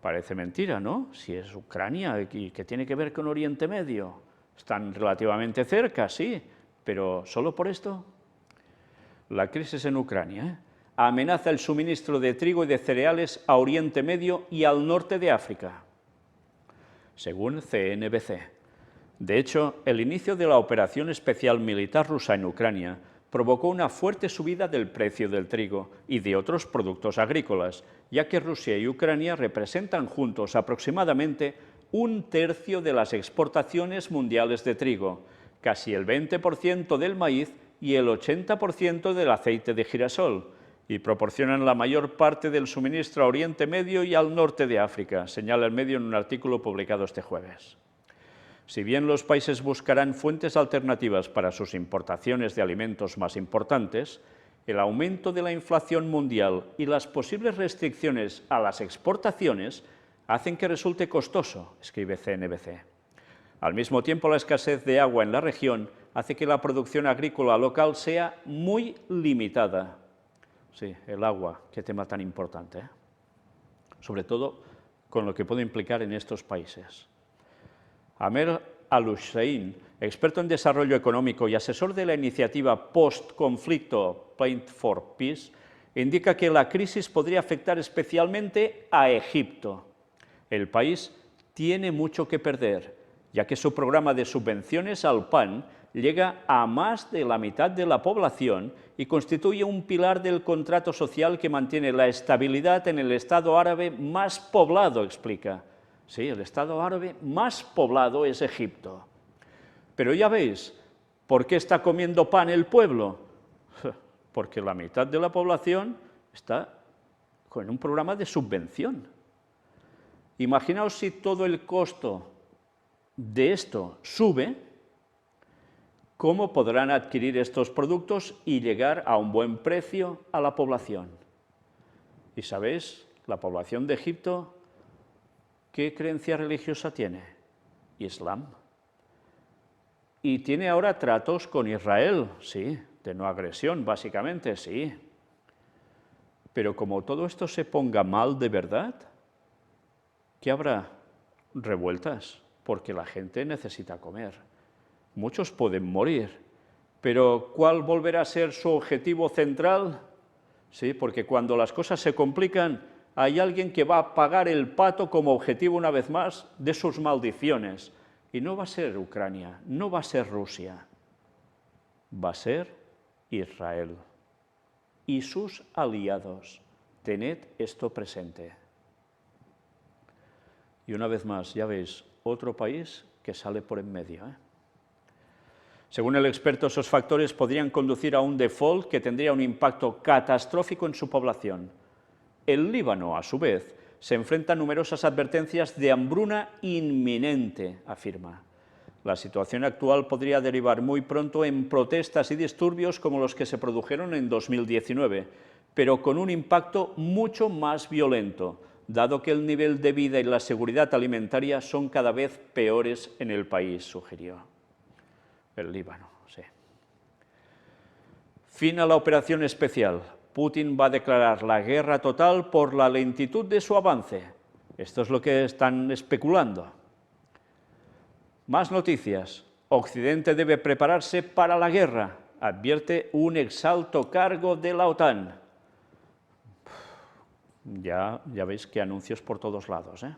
Parece mentira, ¿no? Si es Ucrania, ¿qué tiene que ver con Oriente Medio? Están relativamente cerca, sí, pero ¿solo por esto? La crisis en Ucrania amenaza el suministro de trigo y de cereales a Oriente Medio y al norte de África, según CNBC. De hecho, el inicio de la operación especial militar rusa en Ucrania provocó una fuerte subida del precio del trigo y de otros productos agrícolas, ya que Rusia y Ucrania representan juntos aproximadamente 1/3 de las exportaciones mundiales de trigo, casi el 20% del maíz y el 80% del aceite de girasol, y proporcionan la mayor parte del suministro a Oriente Medio y al norte de África, señala el medio en un artículo publicado este jueves. Si bien los países buscarán fuentes alternativas para sus importaciones de alimentos más importantes, el aumento de la inflación mundial y las posibles restricciones a las exportaciones hacen que resulte costoso, escribe CNBC. Al mismo tiempo, la escasez de agua en la región hace que la producción agrícola local sea muy limitada. Sí, el agua, qué tema tan importante, ¿eh? Sobre todo con lo que puede implicar en estos países. Amer Al-Hussein, experto en desarrollo económico y asesor de la iniciativa post-conflicto Plan for Peace, indica que la crisis podría afectar especialmente a Egipto. El país tiene mucho que perder, ya que su programa de subvenciones al pan llega a más de la mitad de la población y constituye un pilar del contrato social que mantiene la estabilidad en el Estado árabe más poblado, explica. Sí, el Estado árabe más poblado es Egipto. Pero ya veis, ¿por qué está comiendo pan el pueblo? Porque la mitad de la población está con un programa de subvención. Imaginaos si todo el costo de esto sube, ¿cómo podrán adquirir estos productos y llegar a un buen precio a la población? Y sabéis, la población de Egipto, ¿qué creencia religiosa tiene? Islam. Y tiene ahora tratos con Israel, sí, de no agresión, básicamente, sí. Pero como todo esto se ponga mal de verdad, ¿qué habrá? Revueltas, porque la gente necesita comer. Muchos pueden morir, pero ¿cuál volverá a ser su objetivo central? Sí, porque cuando las cosas se complican, hay alguien que va a pagar el pato como objetivo una vez más de sus maldiciones. Y no va a ser Ucrania, no va a ser Rusia, va a ser Israel y sus aliados. Tened esto presente. Y una vez más, ya veis, otro país que sale por en medio, ¿eh? Según el experto, esos factores podrían conducir a un default que tendría un impacto catastrófico en su población. El Líbano, a su vez, se enfrenta a numerosas advertencias de hambruna inminente, afirma. La situación actual podría derivar muy pronto en protestas y disturbios como los que se produjeron en 2019, pero con un impacto mucho más violento, dado que el nivel de vida y la seguridad alimentaria son cada vez peores en el país, sugirió. El Líbano, sí. Fin a la operación especial. Putin va a declarar la guerra total por la lentitud de su avance. Esto es lo que están especulando. Más noticias. Occidente debe prepararse para la guerra, advierte un exalto cargo de la OTAN. Ya veis que anuncios por todos lados, ¿eh?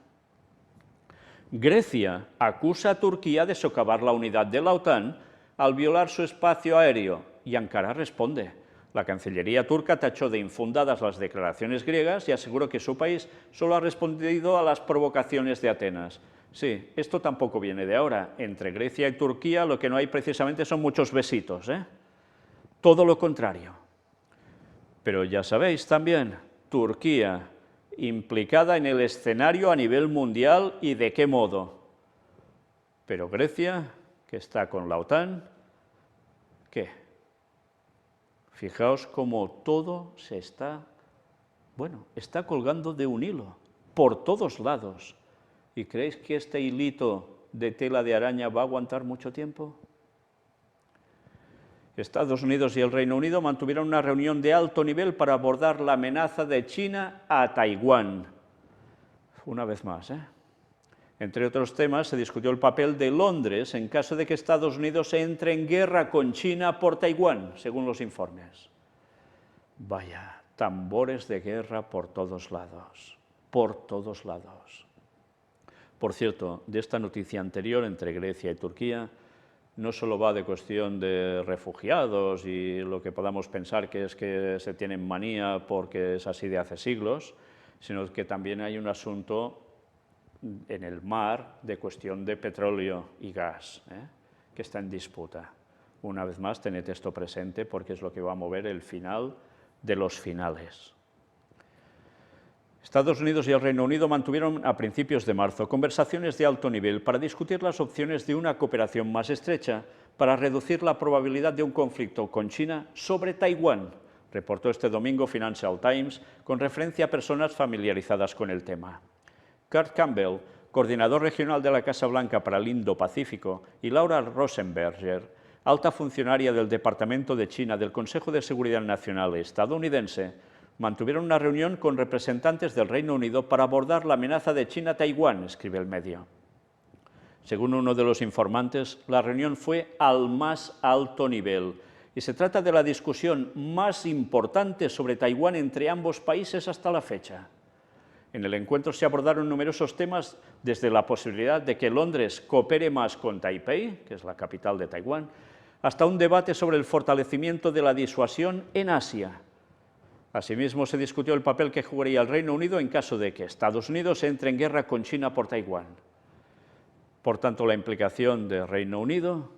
Grecia acusa a Turquía de socavar la unidad de la OTAN al violar su espacio aéreo, y Ankara responde. La Cancillería turca tachó de infundadas las declaraciones griegas y aseguró que su país solo ha respondido a las provocaciones de Atenas. Sí, esto tampoco viene de ahora. Entre Grecia y Turquía lo que no hay precisamente son muchos besitos, ¿eh? Todo lo contrario. Pero ya sabéis también, Turquía implicada en el escenario a nivel mundial y de qué modo. Pero Grecia, que está con la OTAN, ¿qué? Fijaos cómo todo se está colgando de un hilo, por todos lados. ¿Y creéis que este hilito de tela de araña va a aguantar mucho tiempo? Estados Unidos y el Reino Unido mantuvieron una reunión de alto nivel para abordar la amenaza de China a Taiwán. Una vez más, ¿eh? Entre otros temas, se discutió el papel de Londres en caso de que Estados Unidos entre en guerra con China por Taiwán, según los informes. Vaya, tambores de guerra por todos lados, por todos lados. Por cierto, de esta noticia anterior entre Grecia y Turquía, no solo va de cuestión de refugiados y lo que podamos pensar que es que se tienen manía porque es así de hace siglos, sino que también hay un asunto en el mar de cuestión de petróleo y gas, que está en disputa. Una vez más, tened esto presente porque es lo que va a mover el final de los finales. Estados Unidos y el Reino Unido mantuvieron a principios de marzo conversaciones de alto nivel para discutir las opciones de una cooperación más estrecha para reducir la probabilidad de un conflicto con China sobre Taiwán, reportó este domingo Financial Times con referencia a personas familiarizadas con el tema. Kurt Campbell, coordinador regional de la Casa Blanca para el Indo-Pacífico, y Laura Rosenberger, alta funcionaria del Departamento de China del Consejo de Seguridad Nacional estadounidense, mantuvieron una reunión con representantes del Reino Unido para abordar la amenaza de China a Taiwán, escribe el medio. Según uno de los informantes, la reunión fue al más alto nivel y se trata de la discusión más importante sobre Taiwán entre ambos países hasta la fecha. En el encuentro se abordaron numerosos temas, desde la posibilidad de que Londres coopere más con Taipei, que es la capital de Taiwán, hasta un debate sobre el fortalecimiento de la disuasión en Asia. Asimismo, se discutió el papel que jugaría el Reino Unido en caso de que Estados Unidos entre en guerra con China por Taiwán. Por tanto, la implicación del Reino Unido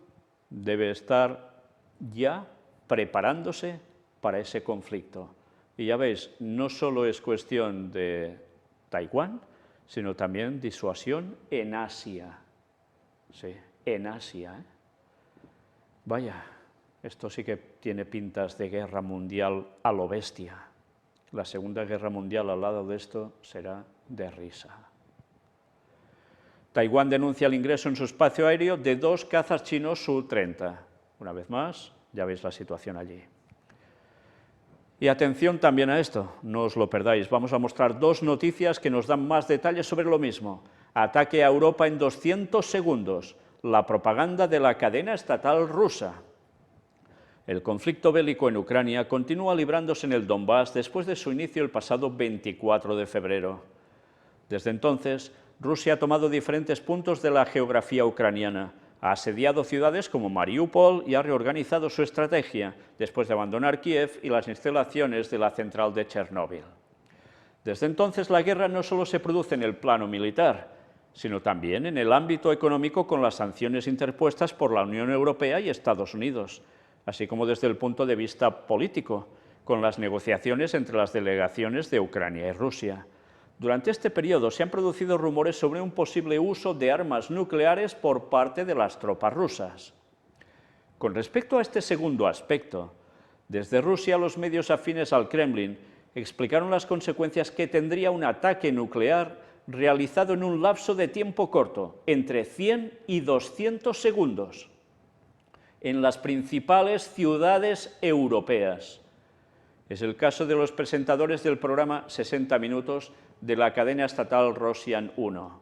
debe estar ya preparándose para ese conflicto. Y ya veis, no solo es cuestión de Taiwán, sino también disuasión en Asia. Sí, en Asia, ¿eh? Vaya, esto sí que tiene pintas de guerra mundial a lo bestia. La Segunda Guerra Mundial al lado de esto será de risa. Taiwán denuncia el ingreso en su espacio aéreo de 2 cazas chinos Su-30. Una vez más, ya veis la situación allí. Y atención también a esto, no os lo perdáis. Vamos a mostrar 2 noticias que nos dan más detalles sobre lo mismo. Ataque a Europa en 200 segundos. La propaganda de la cadena estatal rusa. El conflicto bélico en Ucrania continúa librándose en el Donbass después de su inicio el pasado 24 de febrero. Desde entonces, Rusia ha tomado diferentes puntos de la geografía ucraniana, ha asediado ciudades como Mariupol y ha reorganizado su estrategia después de abandonar Kiev y las instalaciones de la central de Chernóbil. Desde entonces, la guerra no solo se produce en el plano militar, sino también en el ámbito económico con las sanciones interpuestas por la Unión Europea y Estados Unidos, así como desde el punto de vista político, con las negociaciones entre las delegaciones de Ucrania y Rusia. Durante este periodo se han producido rumores sobre un posible uso de armas nucleares por parte de las tropas rusas. Con respecto a este segundo aspecto, desde Rusia los medios afines al Kremlin explicaron las consecuencias que tendría un ataque nuclear realizado en un lapso de tiempo corto, entre 100 y 200 segundos, en las principales ciudades europeas. Es el caso de los presentadores del programa 60 Minutos de la cadena estatal Rosian 1.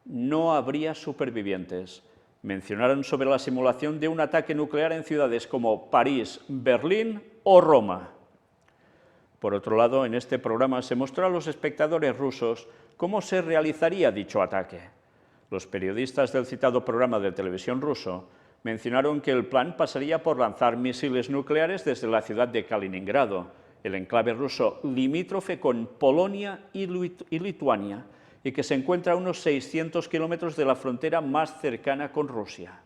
No habría supervivientes. Mencionaron sobre la simulación de un ataque nuclear en ciudades como París, Berlín o Roma. Por otro lado, en este programa se mostró a los espectadores rusos cómo se realizaría dicho ataque. Los periodistas del citado programa de televisión ruso mencionaron que el plan pasaría por lanzar misiles nucleares desde la ciudad de Kaliningrado, el enclave ruso limítrofe con Polonia y Lituania, y que se encuentra a unos 600 kilómetros de la frontera más cercana con Rusia.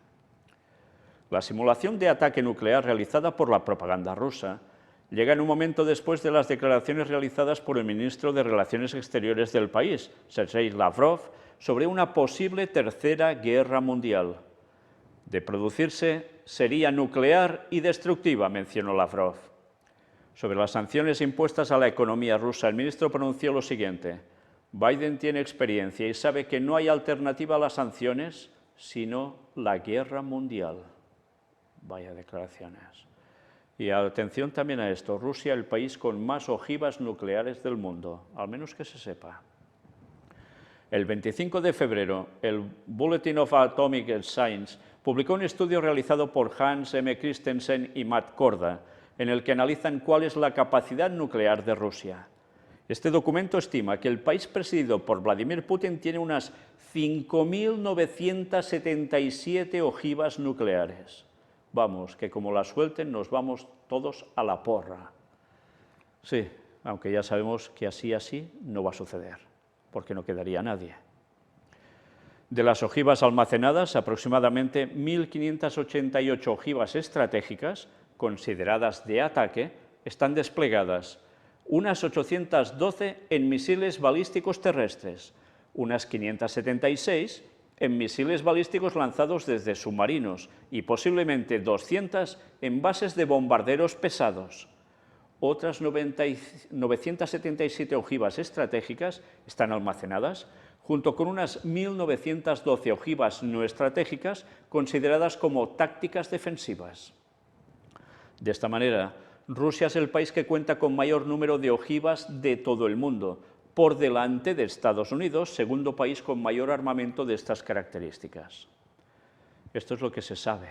La simulación de ataque nuclear realizada por la propaganda rusa llega en un momento después de las declaraciones realizadas por el ministro de Relaciones Exteriores del país, Sergei Lavrov, sobre una posible tercera guerra mundial. De producirse, sería nuclear y destructiva, mencionó Lavrov. Sobre las sanciones impuestas a la economía rusa, el ministro pronunció lo siguiente: Biden tiene experiencia y sabe que no hay alternativa a las sanciones, sino la guerra mundial. Vaya declaraciones. Y atención también a esto, Rusia, el país con más ojivas nucleares del mundo, al menos que se sepa. El 25 de febrero, el Bulletin of Atomic Science publicó un estudio realizado por Hans M. Christensen y Matt Korda, en el que analizan cuál es la capacidad nuclear de Rusia. Este documento estima que el país presidido por Vladimir Putin tiene unas 5.977 ojivas nucleares. Vamos, que como la suelten nos vamos todos a la porra. Sí, aunque ya sabemos que así no va a suceder, porque no quedaría nadie. De las ojivas almacenadas, aproximadamente 1.588 ojivas estratégicas, consideradas de ataque, están desplegadas, unas 812 en misiles balísticos terrestres, unas 576 en misiles balísticos lanzados desde submarinos y posiblemente 200 en bases de bombarderos pesados. Otras 977 ojivas estratégicas están almacenadas, junto con unas 1.912 ojivas no estratégicas consideradas como tácticas defensivas. De esta manera, Rusia es el país que cuenta con mayor número de ojivas de todo el mundo, por delante de Estados Unidos, segundo país con mayor armamento de estas características. Esto es lo que se sabe.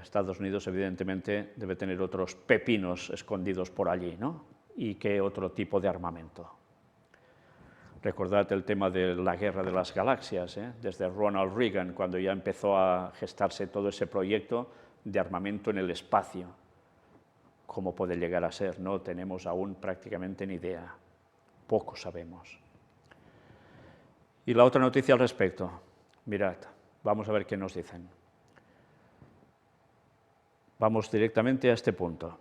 Estados Unidos, evidentemente, debe tener otros pepinos escondidos por allí, ¿no? Y qué otro tipo de armamento. Recordad el tema de la guerra de las galaxias, desde Ronald Reagan, cuando ya empezó a gestarse todo ese proyecto de armamento en el espacio. ¿Cómo puede llegar a ser? No tenemos aún prácticamente ni idea. Poco sabemos. Y la otra noticia al respecto. Mirad, vamos a ver qué nos dicen. Vamos directamente a este punto.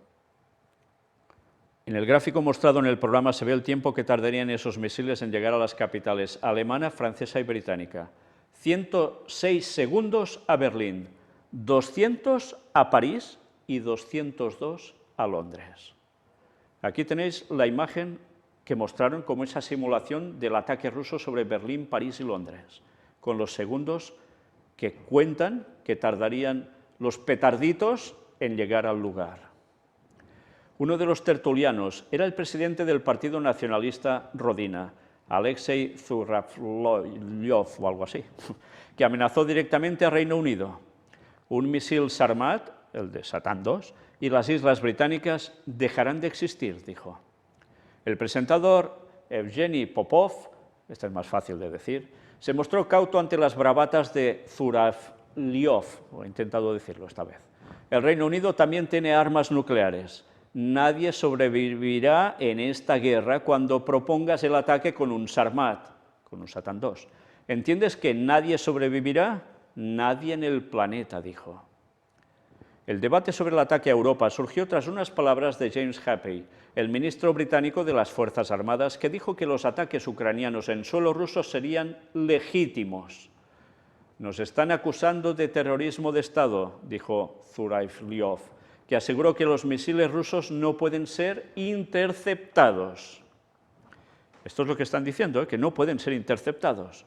En el gráfico mostrado en el programa se ve el tiempo que tardarían esos misiles en llegar a las capitales alemana, francesa y británica. 106 segundos a Berlín, 200 a París y 202 a Londres. Aquí tenéis la imagen que mostraron como esa simulación del ataque ruso sobre Berlín, París y Londres, con los segundos que cuentan que tardarían los petarditos en llegar al lugar. Uno de los tertulianos era el presidente del Partido Nacionalista Rodina, Alexei Zuravlyov o algo así, que amenazó directamente a Reino Unido. Un misil Sarmat, el de Satán II, y las Islas Británicas dejarán de existir, dijo. El presentador Evgeny Popov, este es más fácil de decir, se mostró cauto ante las bravatas de Zuravlyov, o he intentado decirlo esta vez. El Reino Unido también tiene armas nucleares. Nadie sobrevivirá en esta guerra cuando propongas el ataque con un Sarmat, con un Satán II. ¿Entiendes que nadie sobrevivirá? Nadie en el planeta, dijo. El debate sobre el ataque a Europa surgió tras unas palabras de James Happy, el ministro británico de las Fuerzas Armadas, que dijo que los ataques ucranianos en suelo ruso serían legítimos. Nos están acusando de terrorismo de Estado, dijo Zuravlyov, que aseguró que los misiles rusos no pueden ser interceptados. Esto es lo que están diciendo, que no pueden ser interceptados.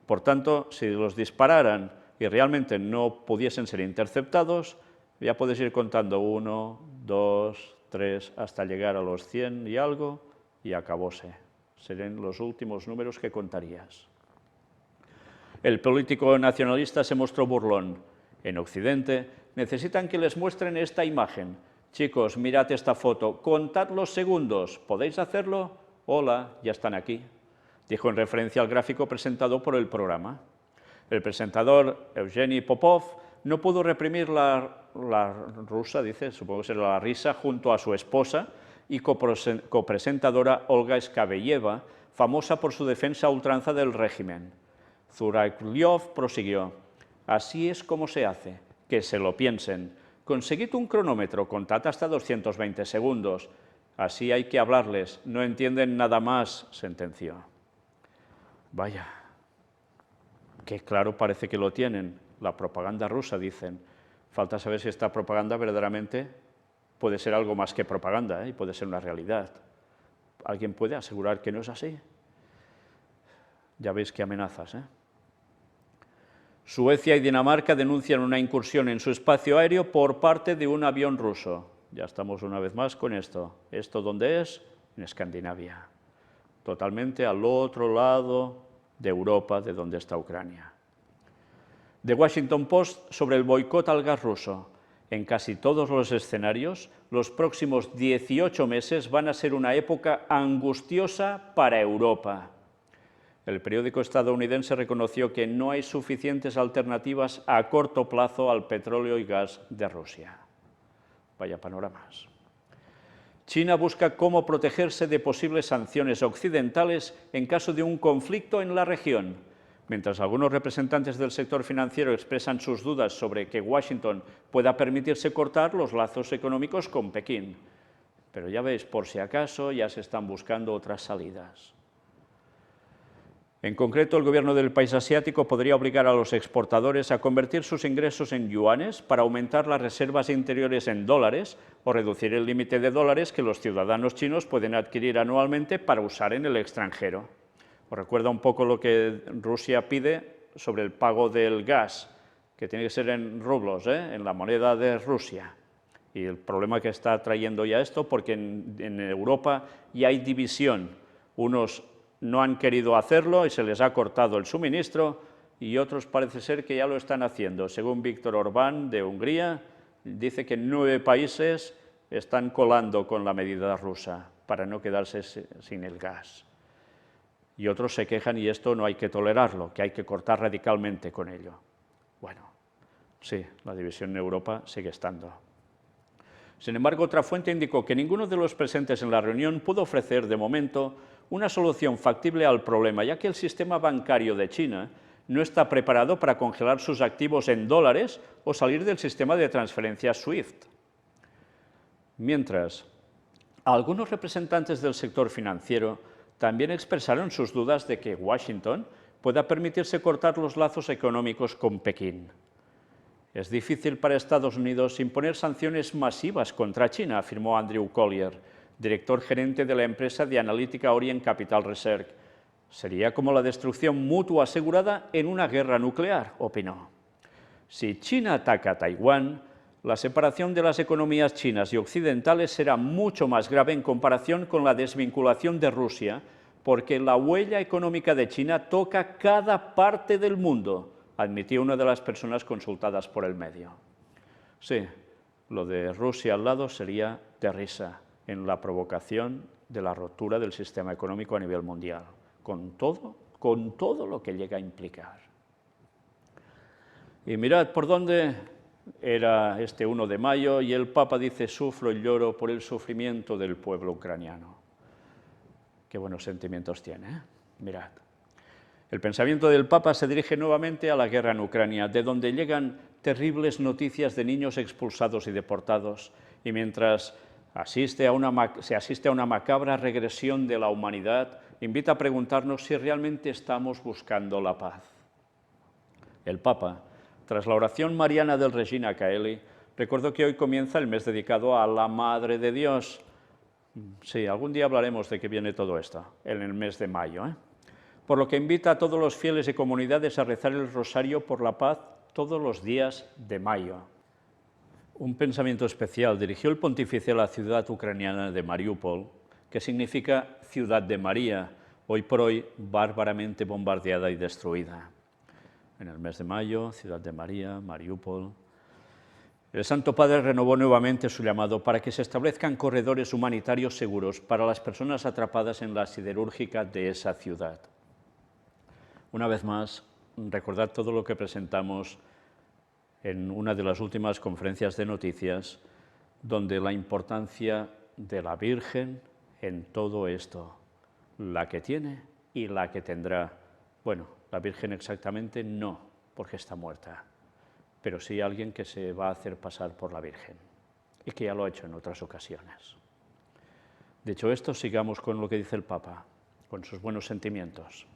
Por tanto, si los dispararan y realmente no pudiesen ser interceptados, ya puedes ir contando 1, 2, 3, hasta llegar a los 100 y algo, y acabóse. Serían los últimos números que contarías. El político nacionalista se mostró burlón. En Occidente necesitan que les muestren esta imagen. Chicos, mirad esta foto, contad los segundos. ¿Podéis hacerlo? Hola, ya están aquí, dijo en referencia al gráfico presentado por el programa. El presentador Evgeny Popov no pudo reprimir la rusa, dice, supongo que será la risa, junto a su esposa y copresentadora Olga Skabeyeva, famosa por su defensa a ultranza del régimen. Zuravlyov prosiguió: así es como se hace, que se lo piensen. Conseguid un cronómetro, contad hasta 220 segundos. Así hay que hablarles, no entienden nada más, sentenció. Vaya, qué claro parece que lo tienen. La propaganda rusa, dicen. Falta saber si esta propaganda verdaderamente puede ser algo más que propaganda, y puede ser una realidad. ¿Alguien puede asegurar que no es así? Ya veis qué amenazas, Suecia y Dinamarca denuncian una incursión en su espacio aéreo por parte de un avión ruso. Ya estamos una vez más con esto. ¿Esto dónde es? En Escandinavia. Totalmente al otro lado de Europa, de donde está Ucrania. The Washington Post sobre el boicot al gas ruso. En casi todos los escenarios, los próximos 18 meses van a ser una época angustiosa para Europa. El periódico estadounidense reconoció que no hay suficientes alternativas a corto plazo al petróleo y gas de Rusia. Vaya panoramas. China busca cómo protegerse de posibles sanciones occidentales en caso de un conflicto en la región. Mientras algunos representantes del sector financiero expresan sus dudas sobre que Washington pueda permitirse cortar los lazos económicos con Pekín. Pero ya veis, por si acaso, ya se están buscando otras salidas. En concreto, el gobierno del país asiático podría obligar a los exportadores a convertir sus ingresos en yuanes para aumentar las reservas interiores en dólares o reducir el límite de dólares que los ciudadanos chinos pueden adquirir anualmente para usar en el extranjero. Os recuerda un poco lo que Rusia pide sobre el pago del gas, que tiene que ser en rublos, en la moneda de Rusia. Y el problema que está trayendo ya esto, porque en Europa ya hay división. Unos no han querido hacerlo y se les ha cortado el suministro, y otros parece ser que ya lo están haciendo. Según Víctor Orbán, de Hungría, dice que 9 países están colando con la medida rusa para no quedarse sin el gas. Y otros se quejan y esto no hay que tolerarlo, que hay que cortar radicalmente con ello. Bueno, sí, la división en Europa sigue estando. Sin embargo, otra fuente indicó que ninguno de los presentes en la reunión pudo ofrecer, de momento, una solución factible al problema, ya que el sistema bancario de China no está preparado para congelar sus activos en dólares o salir del sistema de transferencias SWIFT. Mientras, algunos representantes del sector financiero también expresaron sus dudas de que Washington pueda permitirse cortar los lazos económicos con Pekín. Es difícil para Estados Unidos imponer sanciones masivas contra China, afirmó Andrew Collier, director gerente de la empresa de analítica Orient Capital Research. Sería como la destrucción mutua asegurada en una guerra nuclear, opinó. Si China ataca a Taiwán, la separación de las economías chinas y occidentales será mucho más grave en comparación con la desvinculación de Rusia, porque la huella económica de China toca cada parte del mundo, admitió una de las personas consultadas por el medio. Sí, lo de Rusia al lado sería de risa en la provocación de la ruptura del sistema económico a nivel mundial, con todo lo que llega a implicar. Y mirad por dónde era este 1 de mayo y el Papa dice: sufro y lloro por el sufrimiento del pueblo ucraniano. Qué buenos sentimientos tiene, ¿eh? Mirad. El pensamiento del Papa se dirige nuevamente a la guerra en Ucrania, de donde llegan terribles noticias de niños expulsados y deportados, y mientras se asiste a una macabra regresión de la humanidad, invita a preguntarnos si realmente estamos buscando la paz. El Papa, tras la oración mariana del Regina Caeli, recordó que hoy comienza el mes dedicado a la Madre de Dios. Sí, algún día hablaremos de qué viene todo esto, en el mes de mayo, Por lo que invita a todos los fieles y comunidades a rezar el rosario por la paz todos los días de mayo. Un pensamiento especial dirigió el pontífice a la ciudad ucraniana de Mariupol, que significa ciudad de María, hoy por hoy bárbaramente bombardeada y destruida. En el mes de mayo, ciudad de María, Mariupol. El Santo Padre renovó nuevamente su llamado para que se establezcan corredores humanitarios seguros para las personas atrapadas en la siderúrgica de esa ciudad. Una vez más, recordad todo lo que presentamos en una de las últimas conferencias de noticias, donde la importancia de la Virgen en todo esto, la que tiene y la que tendrá. Bueno, la Virgen exactamente no, porque está muerta, pero sí alguien que se va a hacer pasar por la Virgen, y que ya lo ha hecho en otras ocasiones. Dicho esto, sigamos con lo que dice el Papa, con sus buenos sentimientos.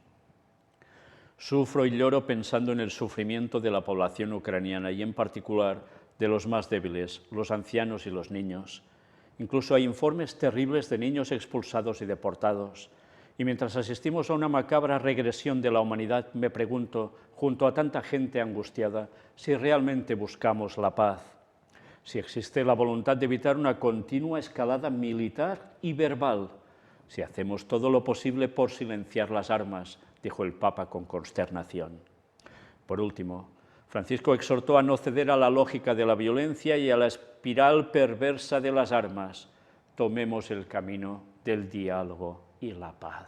Sufro y lloro pensando en el sufrimiento de la población ucraniana y en particular de los más débiles, los ancianos y los niños. Incluso hay informes terribles de niños expulsados y deportados. Y mientras asistimos a una macabra regresión de la humanidad, me pregunto, junto a tanta gente angustiada, si realmente buscamos la paz, si existe la voluntad de evitar una continua escalada militar y verbal, si hacemos todo lo posible por silenciar las armas, dijo el Papa con consternación. Por último, Francisco exhortó a no ceder a la lógica de la violencia y a la espiral perversa de las armas. Tomemos el camino del diálogo y la paz.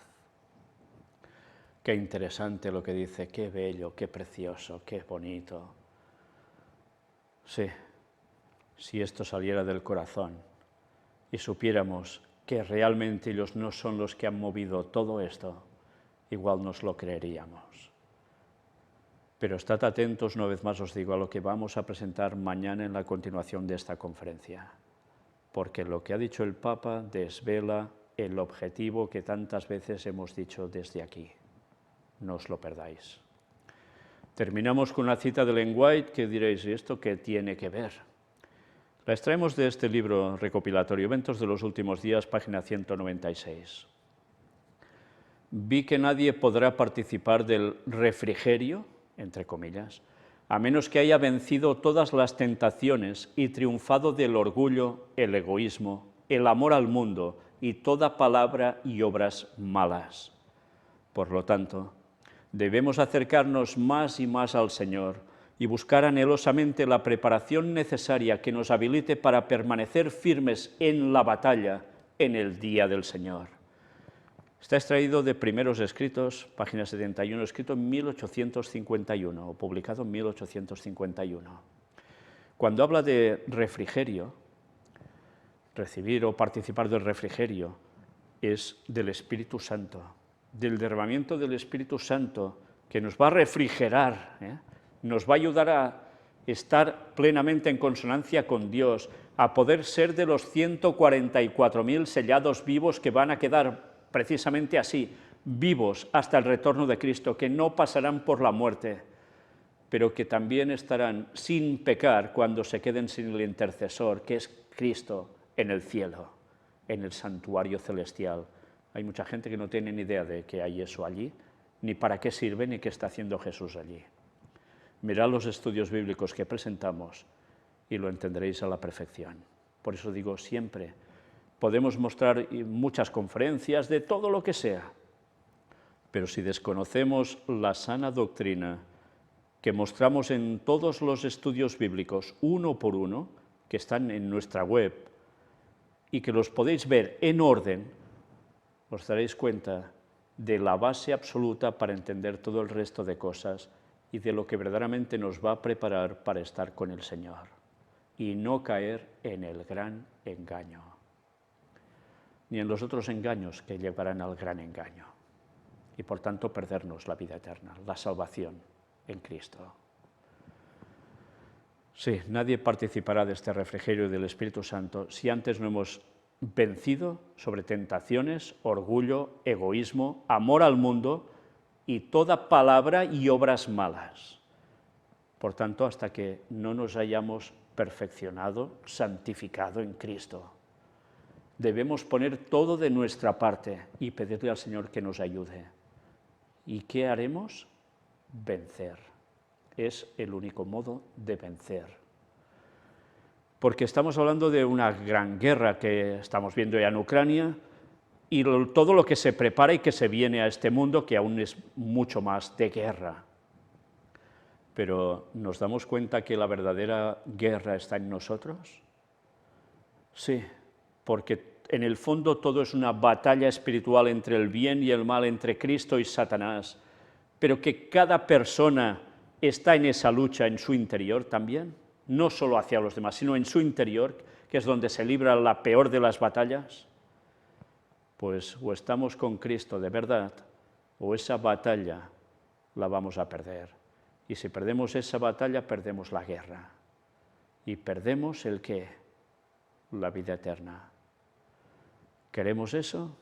Qué interesante lo que dice, qué bello, qué precioso, qué bonito. Sí, si esto saliera del corazón y supiéramos que realmente ellos no son los que han movido todo esto, igual nos lo creeríamos. Pero estad atentos, una vez más os digo, a lo que vamos a presentar mañana en la continuación de esta conferencia, porque lo que ha dicho el Papa desvela el objetivo que tantas veces hemos dicho desde aquí. no os lo perdáis. Terminamos con una cita de Ellen White que diréis, ¿y esto qué tiene que ver? La extraemos de este libro recopilatorio, Eventos de los Últimos Días, página 196. Vi que nadie podrá participar del refrigerio, entre comillas, a menos que haya vencido todas las tentaciones y triunfado del orgullo, el egoísmo, el amor al mundo y toda palabra y obras malas. Por lo tanto, debemos acercarnos más y más al Señor y buscar anhelosamente la preparación necesaria que nos habilite para permanecer firmes en la batalla en el día del Señor. Está extraído de Primeros Escritos, página 71, escrito en 1851, o publicado en 1851. Cuando habla de refrigerio, recibir o participar del refrigerio, es del Espíritu Santo, del derramamiento del Espíritu Santo, que nos va a refrigerar, nos va a ayudar a estar plenamente en consonancia con Dios, a poder ser de los 144.000 sellados vivos que van a quedar precisamente así, vivos hasta el retorno de Cristo, que no pasarán por la muerte, pero que también estarán sin pecar cuando se queden sin el intercesor, que es Cristo en el cielo, en el santuario celestial. Hay mucha gente que no tiene ni idea de que hay eso allí, ni para qué sirve, ni qué está haciendo Jesús allí. Mirad los estudios bíblicos que presentamos y lo entenderéis a la perfección. Por eso digo siempre, podemos mostrar muchas conferencias de todo lo que sea, pero si desconocemos la sana doctrina que mostramos en todos los estudios bíblicos, uno por uno, que están en nuestra web, y que los podéis ver en orden, os daréis cuenta de la base absoluta para entender todo el resto de cosas y de lo que verdaderamente nos va a preparar para estar con el Señor y no caer en el gran engaño, ni en los otros engaños que llevarán al gran engaño, y por tanto perdernos la vida eterna, la salvación en Cristo. Sí, nadie participará de este refrigerio del Espíritu Santo si antes no hemos vencido sobre tentaciones, orgullo, egoísmo, amor al mundo y toda palabra y obras malas. Por tanto, hasta que no nos hayamos perfeccionado, santificado en Cristo, debemos poner todo de nuestra parte y pedirle al Señor que nos ayude. ¿Y qué haremos? Vencer. Es el único modo de vencer. Porque estamos hablando de una gran guerra que estamos viendo ya en Ucrania y todo lo que se prepara y que se viene a este mundo, que aún es mucho más de guerra. Pero ¿nos damos cuenta que la verdadera guerra está en nosotros? Sí, porque en el fondo todo es una batalla espiritual entre el bien y el mal, entre Cristo y Satanás, pero que cada persona está en esa lucha en su interior también, no solo hacia los demás, sino en su interior, que es donde se libra la peor de las batallas. Pues o estamos con Cristo de verdad, o esa batalla la vamos a perder. Y si perdemos esa batalla, perdemos la guerra. Y perdemos ¿el qué? La vida eterna. ¿Queremos eso?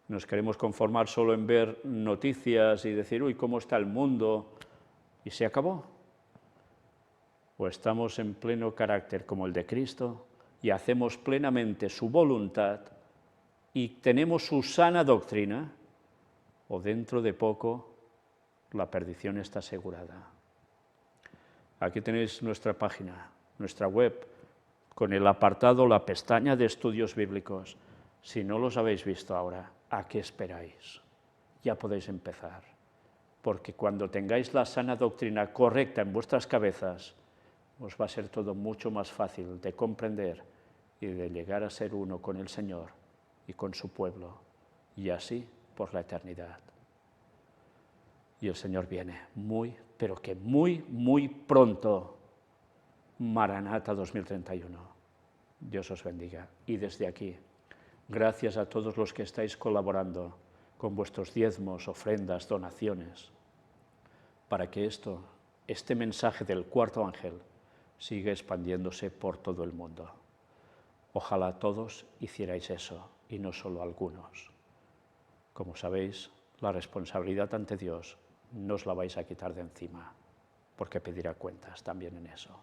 ¿Nos queremos conformar solo en ver noticias y decir, uy, cómo está el mundo? ¿Y se acabó? ¿O estamos en pleno carácter como el de Cristo y hacemos plenamente su voluntad y tenemos su sana doctrina? ¿O dentro de poco la perdición está asegurada? Aquí tenéis nuestra página, nuestra web, con el apartado, la pestaña de estudios bíblicos. Si no los habéis visto ahora, ¿a qué esperáis? Ya podéis empezar, porque cuando tengáis la sana doctrina correcta en vuestras cabezas, os va a ser todo mucho más fácil de comprender y de llegar a ser uno con el Señor y con su pueblo, y así por la eternidad. Y el Señor viene muy, pero que muy, muy pronto. Maranata 2031. Dios os bendiga. Y desde aquí, gracias a todos los que estáis colaborando con vuestros diezmos, ofrendas, donaciones, para que este mensaje del cuarto ángel siga expandiéndose por todo el mundo. Ojalá todos hicierais eso, y no solo algunos. Como sabéis, la responsabilidad ante Dios no os la vais a quitar de encima, porque pedirá cuentas también en eso.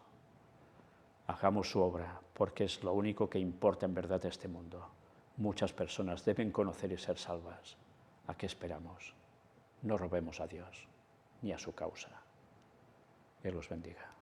Hagamos su obra, porque es lo único que importa en verdad a este mundo. Muchas personas deben conocer y ser salvas. ¿A qué esperamos? No robemos a Dios, ni a su causa. Él os bendiga.